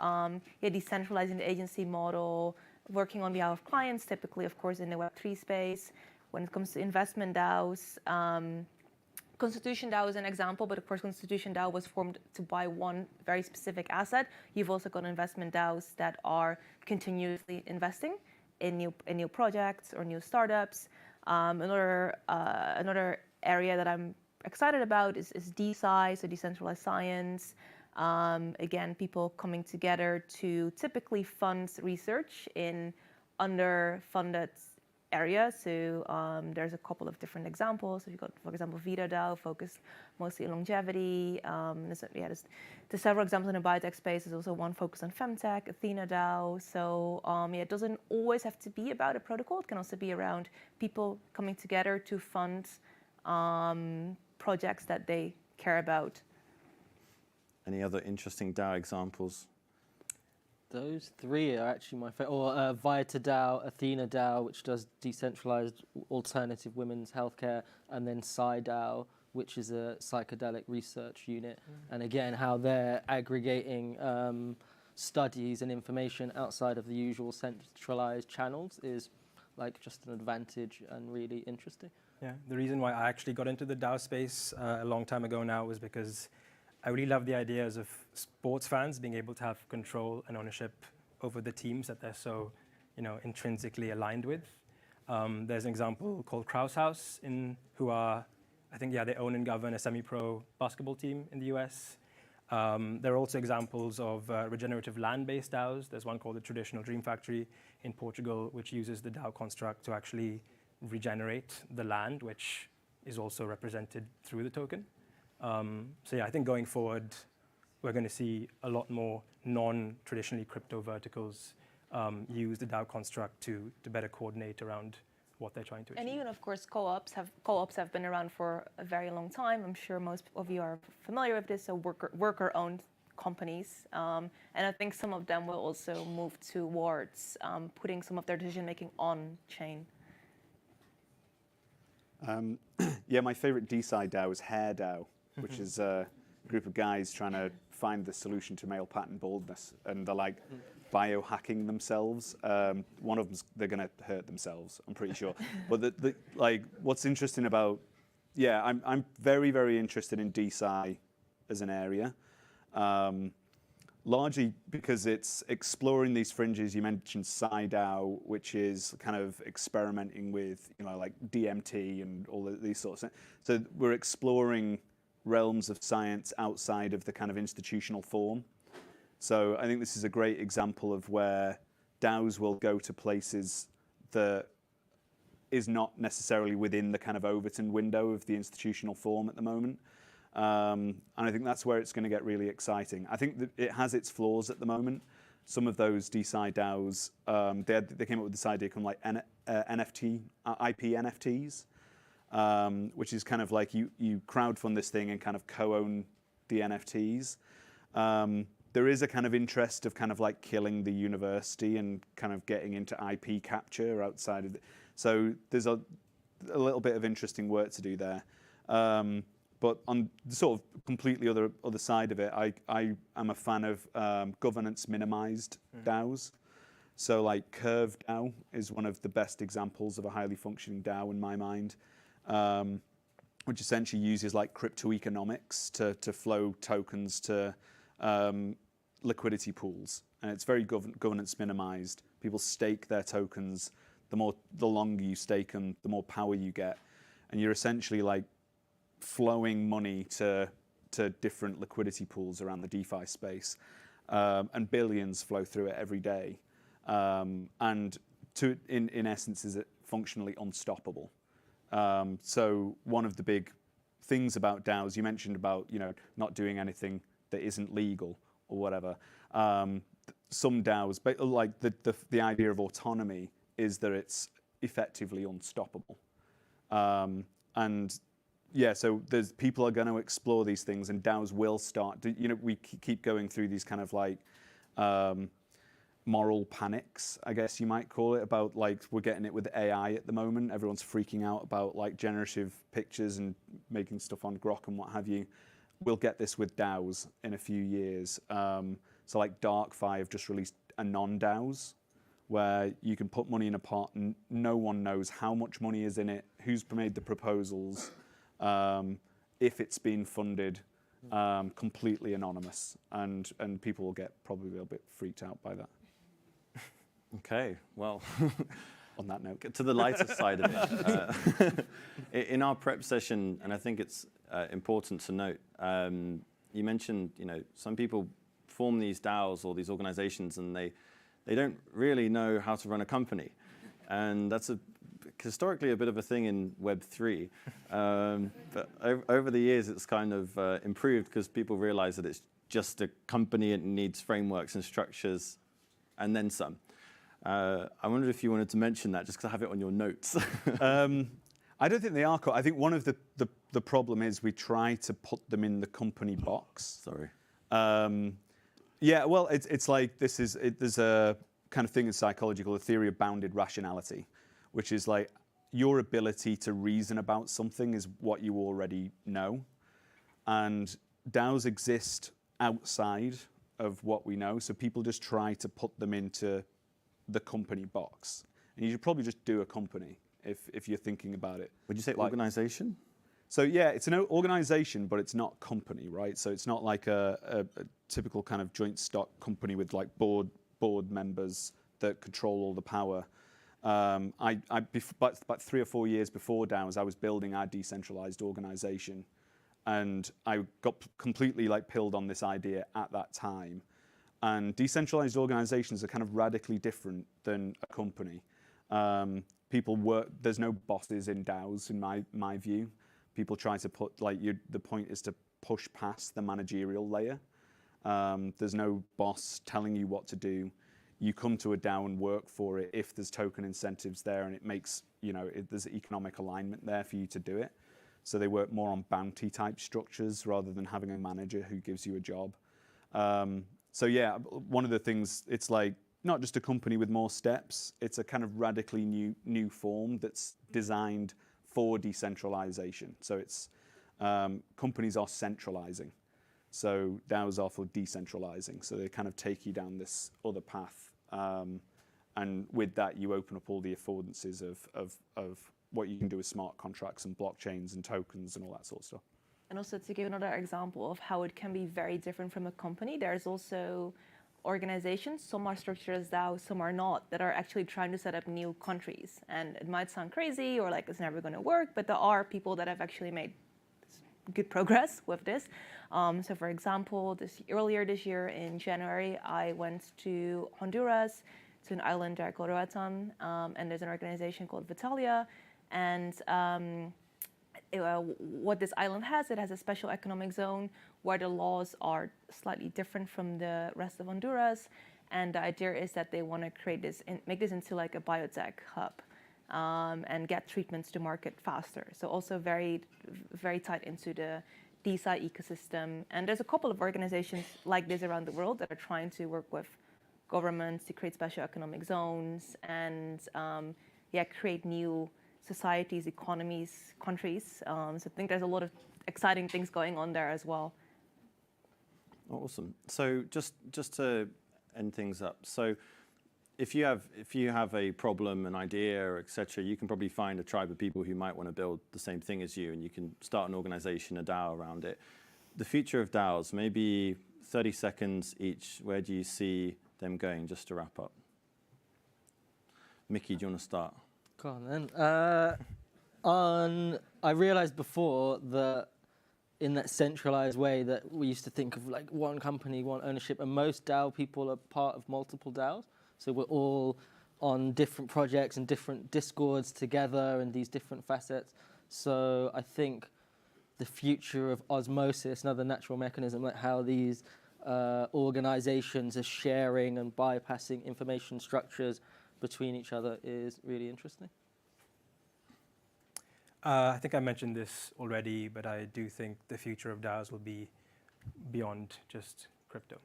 decentralizing the agency model, working on behalf of clients, typically, of course, in the Web3 space. When it comes to investment DAOs, Constitution DAO is an example, but of course, Constitution DAO was formed to buy one very specific asset. You've also got investment DAOs that are continuously investing in new projects or new startups. Another area that I'm excited about is DeSci, so decentralized science. Again, people coming together to typically fund research in underfunded areas. So there's a couple of different examples. So you've got, for example, Vita DAO, focused mostly on longevity. There's several examples in the biotech space. There's also one focused on femtech, Athena DAO. So it doesn't always have to be about a protocol. It can also be around people coming together to fund projects that they care about. Any other interesting DAO examples? Those three are actually my favorite. Or Vita DAO, Athena DAO, which does decentralized alternative women's healthcare, and then DAO, which is a psychedelic research unit. And again, how they're aggregating studies and information outside of the usual centralized channels is like just an advantage and really interesting. Yeah, the reason why I actually got into the DAO space a long time ago now was because I really love the ideas of sports fans being able to have control and ownership over the teams that they're so, intrinsically aligned with. There's an example called Krause House, who are, I think, they own and govern a semi-pro basketball team in the US. There are also examples of regenerative land-based DAOs. There's one called the Traditional Dream Factory in Portugal, which uses the DAO construct to actually regenerate the land, which is also represented through the token. I think going forward, we're going to see a lot more non-traditionally crypto verticals use the DAO construct to better coordinate around what they're trying to achieve. And even, of course, co-ops have been around for a very long time. I'm sure most of you are familiar with this. So worker-owned companies, and I think some of them will also move towards putting some of their decision-making on chain. My favorite DeSci DAO is Hair DAO, which is a group of guys trying to find the solution to male pattern baldness, and they're like biohacking themselves. One of them, they're going to hurt themselves, I'm pretty sure. But what's interesting about, I'm very, very interested in DeSci as an area, largely because it's exploring these fringes. You mentioned DAO, which is kind of experimenting with, like DMT and all of these sorts of things. So we're exploring realms of science outside of the kind of institutional form. So I think this is a great example of where DAOs will go to places that is not necessarily within the kind of Overton window of the institutional form at the moment. And I think that's where it's going to get really exciting. I think that it has its flaws at the moment. Some of those DeSci DAOs, they came up with this idea called like NFT, IP NFTs, which is kind of like you crowdfund this thing and kind of co-own the NFTs. There is a kind of interest of kind of like killing the university and kind of getting into IP capture outside of it. So there's a little bit of interesting work to do there. But on the sort of completely other side of it, I am a fan of governance minimized DAOs. So like Curve DAO is one of the best examples of a highly functioning DAO in my mind, which essentially uses like crypto economics to flow tokens to liquidity pools. And it's very governance minimized. People stake their tokens. The longer you stake them, the more power you get. And you're essentially like flowing money to different liquidity pools around the DeFi space, and billions flow through it every day. And in essence, is it functionally unstoppable? So one of the big things about DAOs, you mentioned about not doing anything that isn't legal or whatever. Some DAOs, but like the idea of autonomy is that it's effectively unstoppable. So there's people are going to explore these things, and DAOs will start. We keep going through these kind of like moral panics, I guess you might call it, about like we're getting it with AI at the moment. Everyone's freaking out about like generative pictures and making stuff on Grok and what have you. We'll get this with DAOs in a few years. So like DarkFi have just released a non-DAOs, where you can put money in a pot and no one knows how much money is in it, who's made the proposals, if it's been funded, completely anonymous, and people will get probably a little bit freaked out by that. Okay, well, On that note, get to the lighter side of it. In our prep session, and I think it's important to note, you mentioned, some people form these DAOs or these organizations, and they don't really know how to run a company, and that's historically a bit of a thing in Web3. But over the years, it's kind of improved because people realize that it's just a company and it needs frameworks and structures, and then some. I wondered if you wanted to mention that, just because I have it on your notes. I don't think they are. I think one of the problem is we try to put them in the company box. Sorry. Yeah, well, it's like there's a kind of thing in psychology called the theory of bounded rationality, which is like your ability to reason about something is what you already know. And DAOs exist outside of what we know, so people just try to put them into the company box. And you should probably just do a company if you're thinking about it. Would you say organization? So yeah, it's an organization, but it's not company, right? So it's not like a typical kind of joint stock company with like board members that control all the power. About 3 or 4 years before DAOs, I was building our decentralized organization, and I got completely like pilled on this idea at that time. And decentralized organizations are kind of radically different than a company. People work. There's no bosses in DAOs, in my view. People try to put the point is to push past the managerial layer. There's no boss telling you what to do. You come to a DAO and work for it if there's token incentives there, and it makes there's economic alignment there for you to do it. So they work more on bounty type structures rather than having a manager who gives you a job. So yeah, one of the things, it's like not just a company with more steps, it's a kind of radically new form that's designed for decentralization. So it's companies are centralizing. So DAOs are for decentralizing. So they kind of take you down this other path. And with that, you open up all the affordances of what you can do with smart contracts and blockchains and tokens and all that sort of stuff. And also, to give another example of how it can be very different from a company, there's also organizations, some are structured as DAOs, some are not, that are actually trying to set up new countries. And it might sound crazy or like it's never going to work, but there are people that have actually made good progress with this. So for example, earlier this year in January, I went to Honduras, to an island there called Roatan, and there's an organization called Vitalia. And what this island has, it has a special economic zone where the laws are slightly different from the rest of Honduras. And the idea is that they want to create this, make this into like a biotech hub, and get treatments to market faster. So also very, very tied into the DeSci ecosystem. And there's a couple of organizations like this around the world that are trying to work with governments to create special economic zones and create new societies, economies, countries. So I think there's a lot of exciting things going on there as well. Awesome. So just to end things up, so if you have a problem, an idea, etc., you can probably find a tribe of people who might want to build the same thing as you, and you can start an organization, a DAO around it. The future of DAOs, maybe 30 seconds each. Where do you see them going? Just to wrap up. Mickey, do you want to start? Go on then. I realized before that in that centralized way that we used to think of like one company, one ownership, and most DAO people are part of multiple DAOs. So we're all on different projects and different discords together and these different facets. So I think the future of osmosis, another natural mechanism, like how these organizations are sharing and bypassing information structures between each other, is really interesting. I think I mentioned this already, but I do think the future of DAOs will be beyond just crypto.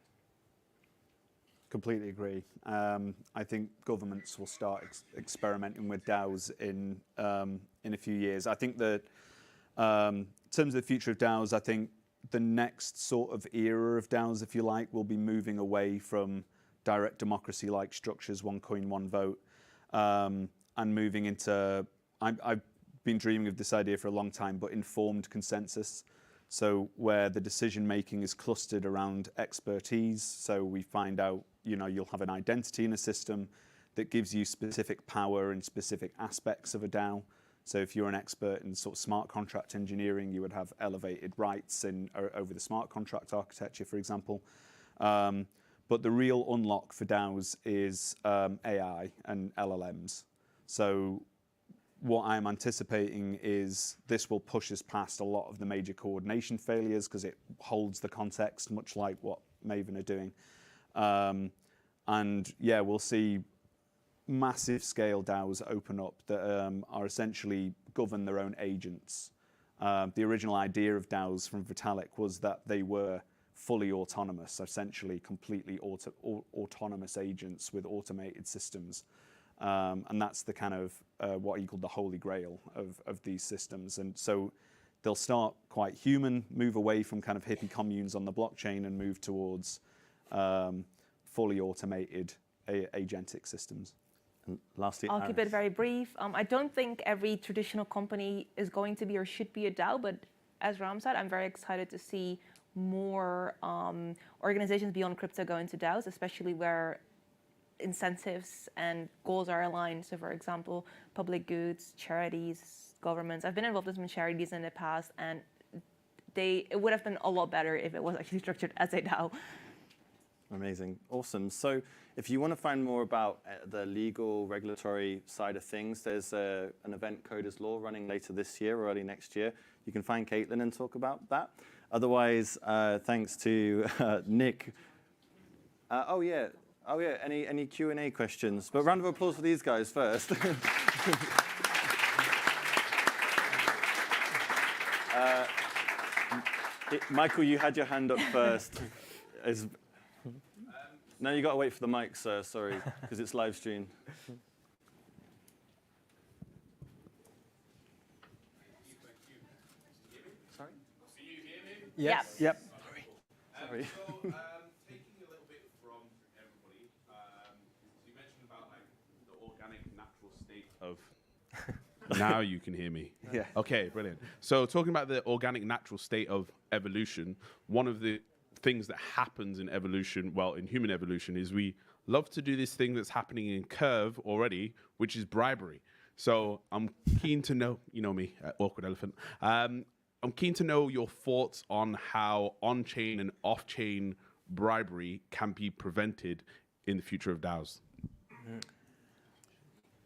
Completely agree. I think governments will start experimenting with DAOs in a few years. I think that in terms of the future of DAOs, I think the next sort of era of DAOs, if you like, will be moving away from direct democracy-like structures, one coin, one vote, and moving into, I've been dreaming of this idea for a long time, but informed consensus. So where the decision-making is clustered around expertise. So we find out, you'll have an identity in a system that gives you specific power in specific aspects of a DAO. So if you're an expert in sort of smart contract engineering, you would have elevated rights over the smart contract architecture, for example. But the real unlock for DAOs is AI and LLMs. So what I'm anticipating is this will push us past a lot of the major coordination failures because it holds the context, much like what Maven are doing. And yeah, we'll see massive scale DAOs open up that are essentially govern their own agents. The original idea of DAOs from Vitalik was that they were fully autonomous, essentially completely autonomous agents with automated systems. And that's the kind of what he called the holy grail of these systems. And so they'll start quite human, move away from kind of hippie communes on the blockchain and move towards fully automated agentic systems. And lastly, I'll keep it very brief. I don't think every traditional company is going to be or should be a DAO, but as Ram said, I'm very excited to see more organizations beyond crypto go into DAOs, especially where incentives and goals are aligned. So for example, public goods, charities, governments. I've been involved with some charities in the past, and it would have been a lot better if it was actually structured as a DAO. Amazing. Awesome. So if you want to find more about the legal, regulatory side of things, there's an event, Coders Law, running later this year or early next year. You can find Caitlin and talk about that. Otherwise, thanks to Nick. Oh, yeah. Any Q&A questions? But round of applause for these guys first. Michael, you had your hand up first. No, you got to wait for the mic, sir. Sorry, because it's live stream. Sorry? Do you hear me? Yes. Yeah. Yep. Sorry. So, taking a little bit from everybody, you mentioned about like the organic, natural state of. Now you can hear me. Yeah. Okay, brilliant. So, talking about the organic, natural state of evolution, one of the things that happens in evolution, well, in human evolution, is we love to do this thing that's happening in Curve already, which is bribery. So I'm keen to know, you know me, awkward elephant. I'm keen to know your thoughts on how on-chain and off-chain bribery can be prevented in the future of DAOs.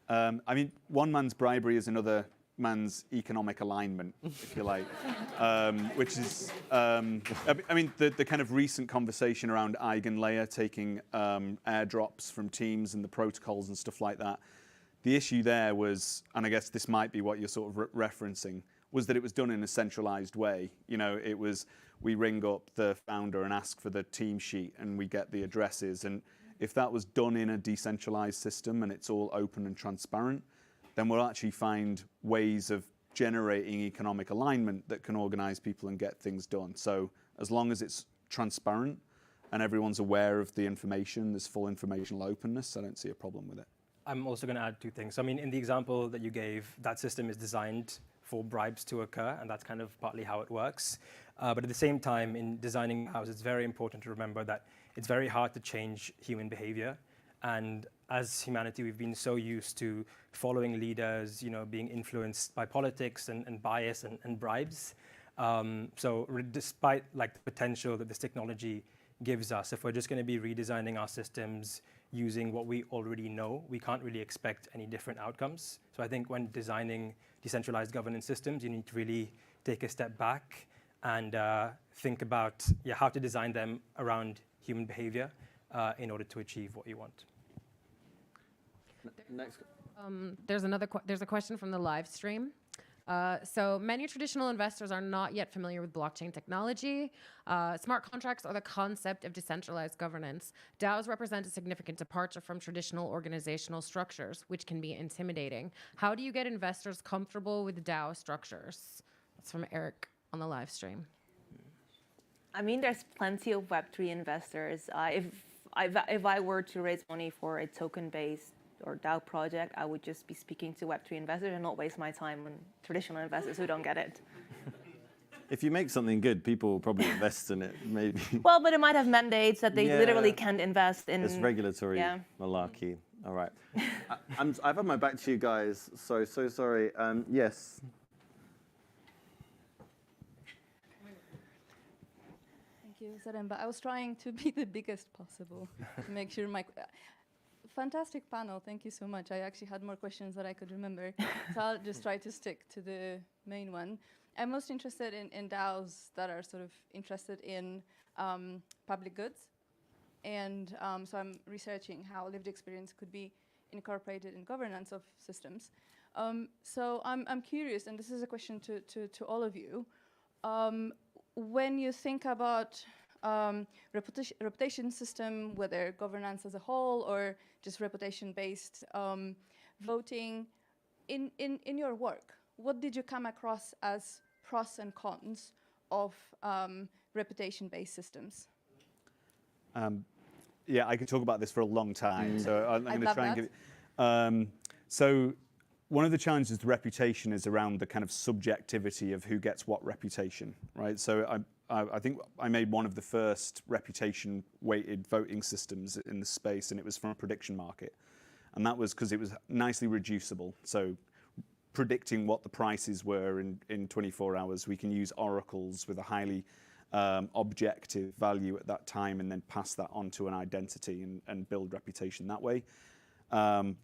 I mean, one man's bribery is another man's economic alignment, if you like, which is, I mean, the kind of recent conversation around eigenlayer taking airdrops from teams and the protocols and stuff like that. The issue there was, and I guess this might be what you're sort of referencing, was that it was done in a centralized way. You know, it was, we ring up the founder and ask for the team sheet and we get the addresses. And if that was done in a decentralized system and it's all open and transparent, then we'll actually find ways of generating economic alignment that can organize people and get things done. So as long as it's transparent and everyone's aware of the information, there's full informational openness, I don't see a problem with it. I'm also going to add two things. I mean, in the example that you gave, that system is designed for bribes to occur, and that's kind of partly how it works. But at the same time, in designing DAOs, it's very important to remember that it's very hard to change human behavior. And as humanity, we've been so used to following leaders, you know, being influenced by politics and bias and bribes. So despite like the potential that this technology gives us, if we're just going to be redesigning our systems using what we already know, we can't really expect any different outcomes. So I think when designing decentralized governance systems, you need to really take a step back and think about how to design them around human behavior in order to achieve what you want. Next. There's a question from the live stream. So many traditional investors are not yet familiar with blockchain technology, smart contracts, or the concept of decentralized governance. DAOs represent a significant departure from traditional organizational structures, which can be intimidating. How do you get investors comfortable with DAO structures? That's from Eric on the live stream. I mean, there's plenty of Web3 investors. If I were to raise money for a token-based or DAO project, I would just be speaking to Web3 investors and not waste my time on traditional investors who don't get it. If you make something good, people will probably invest in it, maybe. Well, but it might have mandates that they Yeah. literally can't invest in. It's regulatory malarkey. All right. I've had my back to you guys, so sorry. Yes. Thank you, Zaremba. I was trying to be the biggest possible to make sure my... Fantastic panel, thank you so much. I actually had more questions that I could remember, so I'll just try to stick to the main one. I'm most interested in DAOs that are sort of interested in public goods. And so I'm researching how lived experience could be incorporated in governance of systems. So I'm curious, and this is a question to all of you. When you think about reputation system, whether governance as a whole or just reputation-based voting, in your work, what did you come across as pros and cons of reputation-based systems? Yeah, I could talk about this for a long time, so I'm going to try and give it. So one of the challenges with reputation is around the kind of subjectivity of who gets what reputation, right? So I think I made one of the first reputation-weighted voting systems in the space, and it was from a prediction market. And that was because it was nicely reducible. So predicting what the prices were in 24 hours, we can use oracles with a highly objective value at that time and then pass that on to an identity and build reputation that way.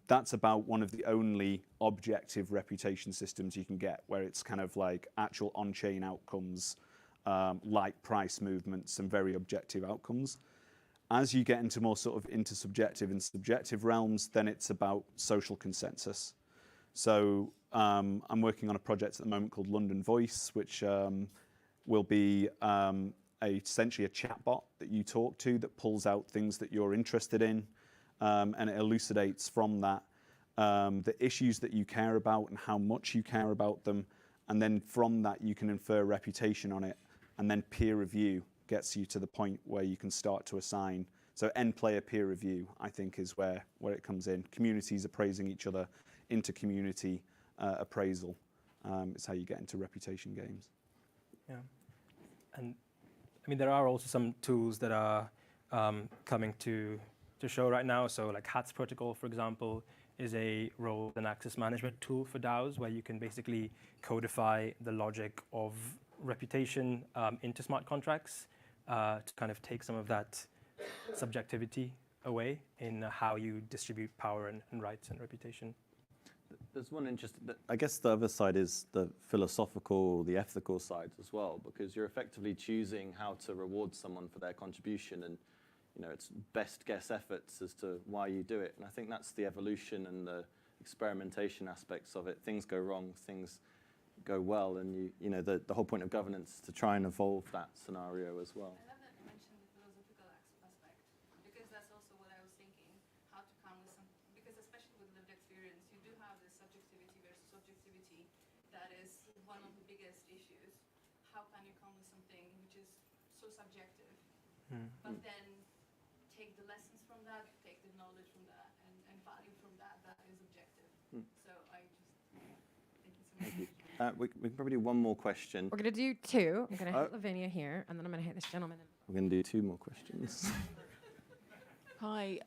That's about one of the only objective reputation systems you can get, where it's kind of like actual on-chain outcomes, like price movements, and very objective outcomes. As you get into more sort of intersubjective and subjective realms, then it's about social consensus. So I'm working on a project at the moment called London Voice, which will be essentially a chatbot that you talk to that pulls out things that you're interested in, and it elucidates from that the issues that you care about and how much you care about them, and then from that you can infer reputation on it, and then peer review gets you to the point where you can start to assign. So end player peer review, I think, is where it comes in. Communities appraising each other, inter-community appraisal is how you get into reputation games. Yeah, and I mean there are also some tools that are coming to show right now. So like HATS protocol, for example, is a role and access management tool for DAOs, where you can basically codify the logic of reputation into smart contracts to kind of take some of that subjectivity away in how you distribute power and rights and reputation. There's one interesting, I guess the other side is the philosophical, the ethical side as well, because you're effectively choosing how to reward someone for their contribution, and it's best guess efforts as to why you do it. And I think that's the evolution and the experimentation aspects of it. Things go wrong, things go well, and the whole point of governance is to try and evolve that scenario as well. I love that you mentioned the philosophical aspect, because that's also what I was thinking, how to come with some, because especially with lived experience, you do have this subjectivity versus objectivity that is one of the biggest issues. How can you come with something which is so subjective, but then take the lessons from that, take the knowledge from that, and value from that is objective. So I just, thank you so much. We can probably do one more question. We're going to do two. I'm going to hit Lavinia here, and then I'm going to hit this gentleman. We're going to do two more questions. Hi.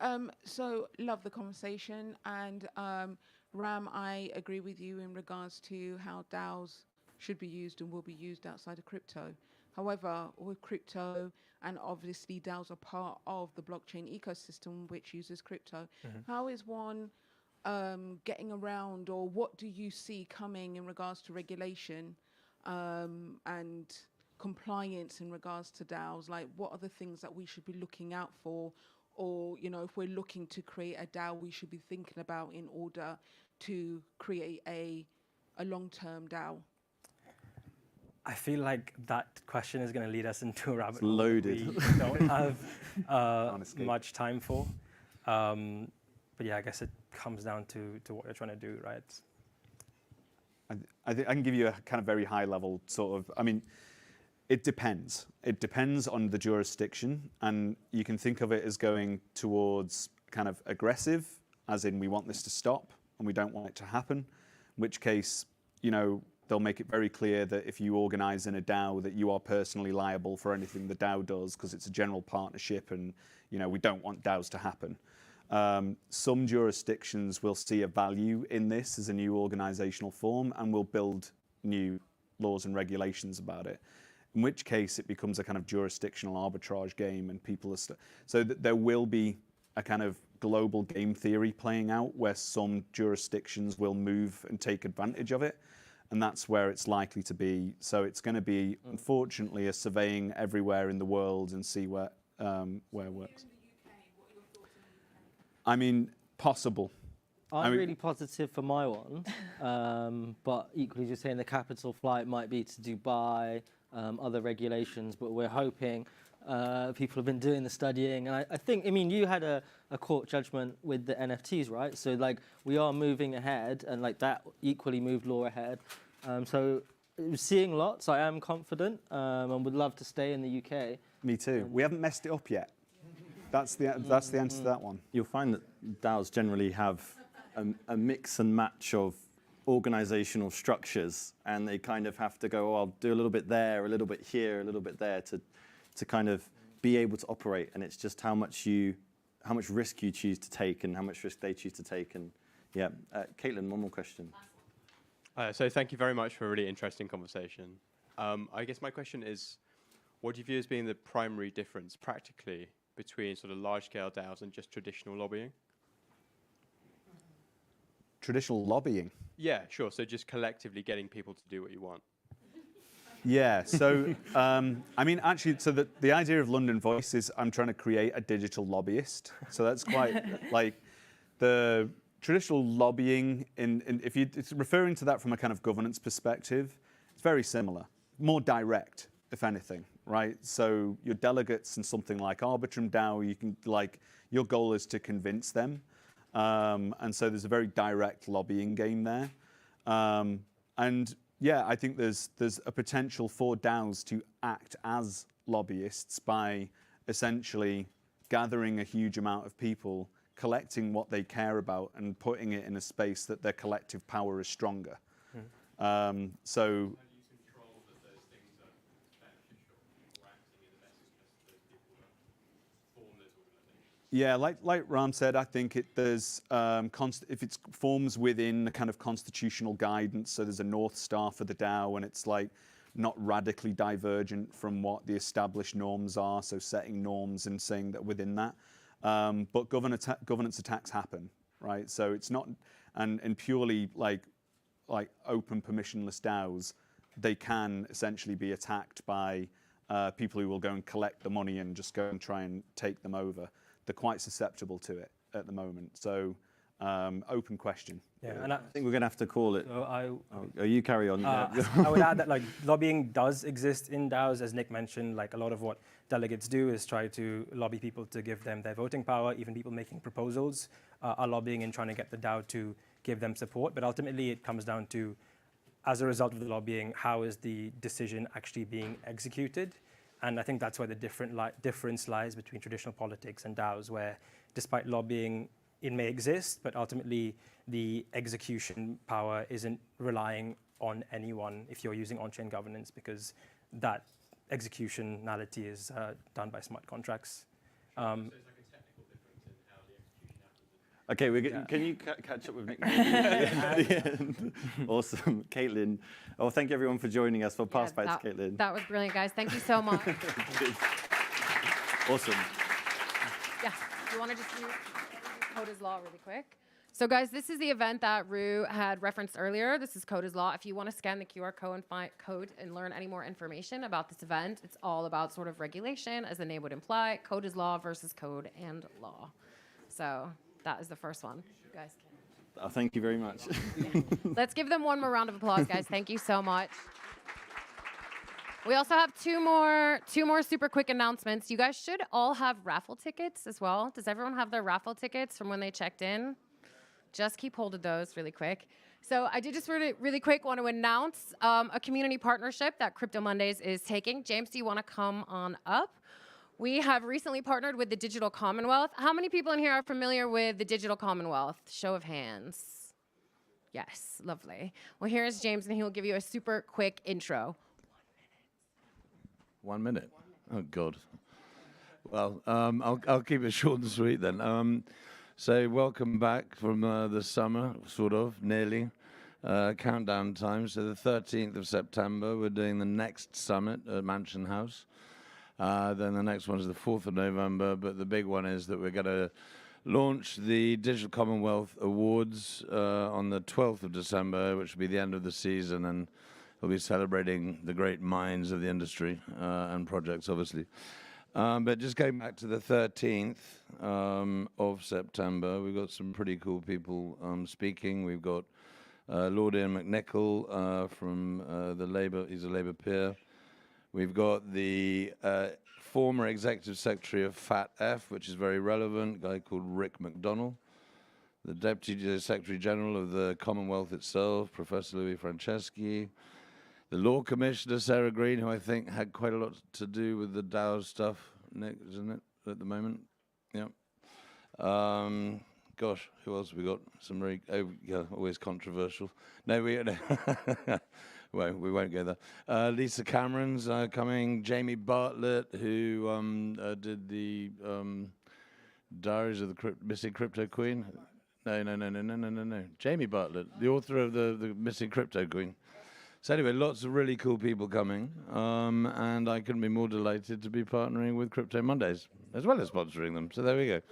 So love the conversation, and Ram, I agree with you in regards to how DAOs should be used and will be used outside of crypto. However, with crypto, and obviously DAOs are part of the blockchain ecosystem which uses crypto, how is one getting around, or what do you see coming in regards to regulation and compliance in regards to DAOs? Like, what are the things that we should be looking out for? Or, if we're looking to create a DAO, we should be thinking about in order to create a long-term DAO? I feel like that question is going to lead us into a rabbit It's hole loaded. we don't have much time for. But yeah, I guess it comes down to what you're trying to do, right? I think I can give you a kind of very high level sort of, I mean, it depends. It depends on the jurisdiction, and you can think of it as going towards kind of aggressive, as in we want this to stop and we don't want it to happen, in which case, they'll make it very clear that if you organize in a DAO that you are personally liable for anything the DAO does, because it's a general partnership and, we don't want DAOs to happen. Some jurisdictions will see a value in this as a new organizational form and will build new laws and regulations about it. In which case it becomes a kind of jurisdictional arbitrage game, and people are so that there will be a kind of global game theory playing out where some jurisdictions will move and take advantage of it, and that's where it's likely to be. So it's going to be, unfortunately, a surveying everywhere in the world and see where it works. I mean, possible. I'm really positive for my one, but equally just saying the capital flight might be to Dubai, other regulations, but we're hoping people have been doing the studying. And I think, I mean, you had a court judgment with the NFTs, right? So like we are moving ahead, and like that equally moved law ahead. So seeing lots, I am confident and would love to stay in the UK. Me too. We haven't messed it up yet. That's the answer to that one. You'll find that DAOs generally have a mix and match of organizational structures, and they kind of have to go, oh, I'll do a little bit there, a little bit here, a little bit there to kind of be able to operate. And it's just how much risk you choose to take and how much risk they choose to take. And yeah, Caitlin, one more question. So thank you very much for a really interesting conversation. I guess my question is, what do you view as being the primary difference practically between sort of large-scale DAOs and just traditional lobbying? Traditional lobbying? Yeah, sure. So just collectively getting people to do what you want. Yeah, so, I mean, actually, so the idea of London Voice is I'm trying to create a digital lobbyist. So that's quite, like, the traditional lobbying, if it's referring to that from a kind of governance perspective, it's very similar, more direct, if anything, right? So your delegates in something like Arbitrum DAO, you can, like, your goal is to convince them. And so there's a very direct lobbying game there. And yeah, I think there's a potential for DAOs to act as lobbyists by essentially gathering a huge amount of people, collecting what they care about and putting it in a space that their collective power is stronger. So yeah, like Ram said, I think there's if it forms within the kind of constitutional guidance, so there's a North Star for the DAO, and it's like not radically divergent from what the established norms are, so setting norms and saying that within that. But governance attacks happen, right? So it's not, and purely like open permissionless DAOs, they can essentially be attacked by people who will go and collect the money and just go and try and take them over. They're quite susceptible to it at the moment. So, open question. Yeah, and I think we're going to have to call it. So You carry on. I would add that like lobbying does exist in DAOs, as Nick mentioned. Like a lot of what delegates do is try to lobby people to give them their voting power. Even people making proposals are lobbying and trying to get the DAO to give them support. But ultimately, it comes down to, as a result of the lobbying, how is the decision actually being executed? And I think that's where the difference lies between traditional politics and DAOs, where despite lobbying, it may exist, but ultimately the execution power isn't relying on anyone if you're using on-chain governance, because that executionality is done by smart contracts. So it's like a technical difference in how the execution happens. Okay, can you catch up with Nick at the end? Awesome. Caitlin. Oh, thank you everyone for joining us. We'll pass back to Caitlin. That was brilliant, guys. Thank you so much. Awesome. Yeah, you want to just do Code is Law really quick? So guys, this is the event that Rue had referenced earlier. This is Code is Law. If you want to scan the QR code and learn any more information about this event, it's all about sort of regulation, as the name would imply. Code is Law versus Code and Law. So that is the first one. You guys can. Oh, thank you very much. Let's give them one more round of applause, guys. Thank you so much. We also have two more super quick announcements. You guys should all have raffle tickets as well. Does everyone have their raffle tickets from when they checked in? Just keep hold of those really quick. So I did just really quick want to announce a community partnership that Crypto Mondays is taking. James, do you want to come on up? We have recently partnered with the Digital Commonwealth. How many people in here are familiar with the Digital Commonwealth? Show of hands. Yes, lovely. Well, here's James, and he will give you a super quick intro. 1 minute? Oh, God. Well, I'll keep it short and sweet then. So welcome back from the summer, sort of, nearly. Countdown time. So the 13th of September, we're doing the next summit at Mansion House. Then the next one is the 4th of November, but the big one is that we're going to launch the Digital Commonwealth Awards on the 12th of December, which will be the end of the season, and we'll be celebrating the great minds of the industry and projects, obviously. But just going back to the 13th of September, we've got some pretty cool people speaking. We've got Lord Ian McNichol from the Labour, he's a Labour peer. We've got the former Executive Secretary of FATF, which is very relevant, a guy called Rick McDonnell. The Deputy Secretary General of the Commonwealth itself, Professor Louis Franceschi. The Law Commissioner, Sarah Green, who I think had quite a lot to do with the DAO stuff, Nick, isn't it, at the moment? Yeah. Gosh, who else have we got? Some very, always controversial. No, we won't go there. Lisa Cameron's coming. Jamie Bartlett, who did the Diaries of the Missing Crypto Queen. No. Jamie Bartlett, the author of the Missing Crypto Queen. So anyway, lots of really cool people coming, and I couldn't be more delighted to be partnering with Crypto Mondays, as well as sponsoring them. So there we go.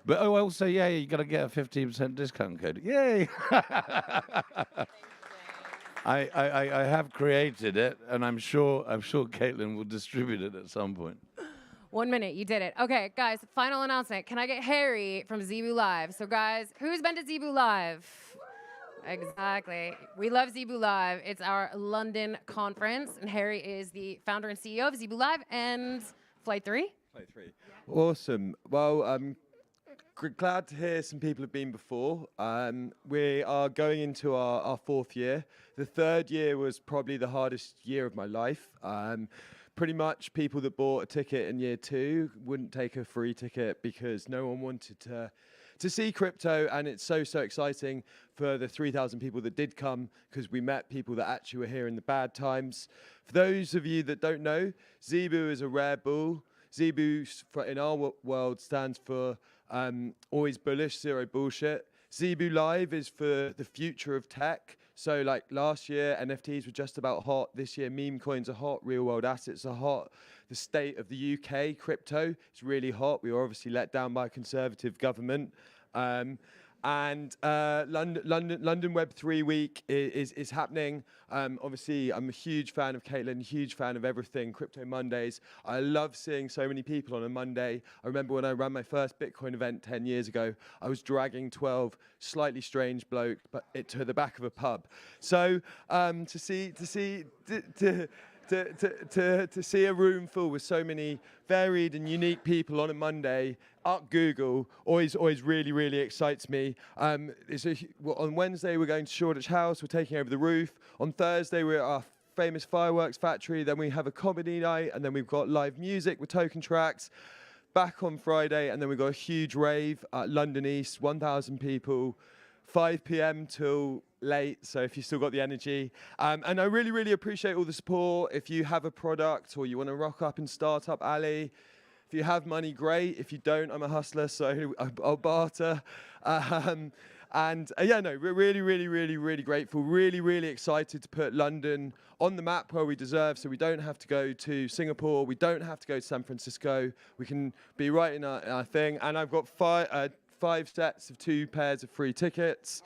But also, yeah, you got to get a 15% discount code. Yay! I have created it, and I'm sure Caitlin will distribute it at some point. 1 minute, you did it. Okay, guys, final announcement. Can I get Harry from Zebu Live? So guys, who's been to Zebu Live? Exactly. We love Zebu Live. It's our London conference, and Harry is the founder and CEO of Zebu Live and Flight 3. Flight 3. Awesome. Well, I'm glad to hear some people have been before. We are going into our 4th year. The 3rd year was probably the hardest year of my life. Pretty much people that bought a ticket in year 2 wouldn't take a free ticket because no one wanted to see crypto, and it's so exciting for the 3,000 people that did come, because we met people that actually were here in the bad times. For those of you that don't know, Zebu is a rare bull. Zebu, in our world, stands for always bullish, zero bullshit. Zebu Live is for the future of tech. So like last year, NFTs were just about hot. This year, meme coins are hot. Real world assets are hot. The state of the UK, crypto, is really hot. We were obviously let down by a conservative government. And London Web3 Week is happening. Obviously, I'm a huge fan of Caitlin, huge fan of everything, Crypto Mondays. I love seeing so many people on a Monday. I remember when I ran my first Bitcoin event 10 years ago, I was dragging 12 slightly strange blokes to the back of a pub. So to see a room full with so many varied and unique people on a Monday, up Google, always really excites me. On Wednesday, we're going to Shoreditch House. We're taking over the roof. On Thursday, we're at our famous fireworks factory. Then we have a comedy night, and then we've got live music with token tracks. Back on Friday, and then we've got a huge rave at London East, 1,000 people, 5 p.m. till late, so if you still got the energy. And I really appreciate all the support. If you have a product or you want to rock up in Startup Alley, if you have money, great. If you don't, I'm a hustler, so I'll barter. We're really grateful, really excited to put London on the map where we deserve, so we don't have to go to Singapore, we don't have to go to San Francisco, we can be right in our thing. And I've got 5 sets of 2 pairs of free tickets.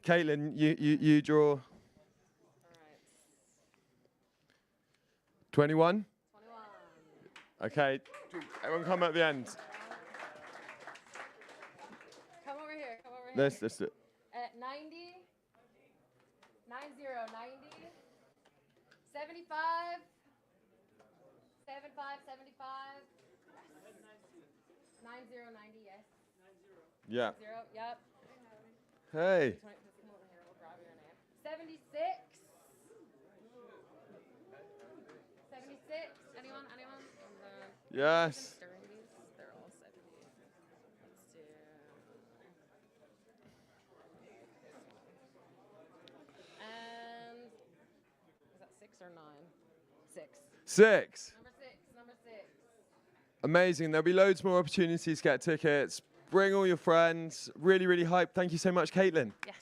Caitlin, you draw. All right. 21? 21. Okay, everyone come at the end. Come over here, Let's do it. 90, 90, 75, 75, 90, yes. Yeah. 0, yep. Hey. 76. 76. Anyone? Yes. They're all 70. Let's do. And is that 6 or 9? 6. 6. Number 6. Amazing. There'll be loads more opportunities to get tickets. Bring all your friends. Really, really hyped. Thank you so much, Caitlin. Yes.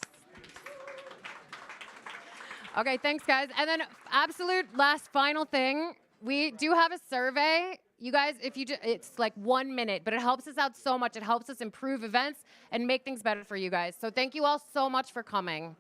Okay, thanks, guys. And then absolute last final thing, we do have a survey. You guys, if you it's like 1 minute, but it helps us out so much. It helps us improve events and make things better for you guys. So thank you all so much for coming.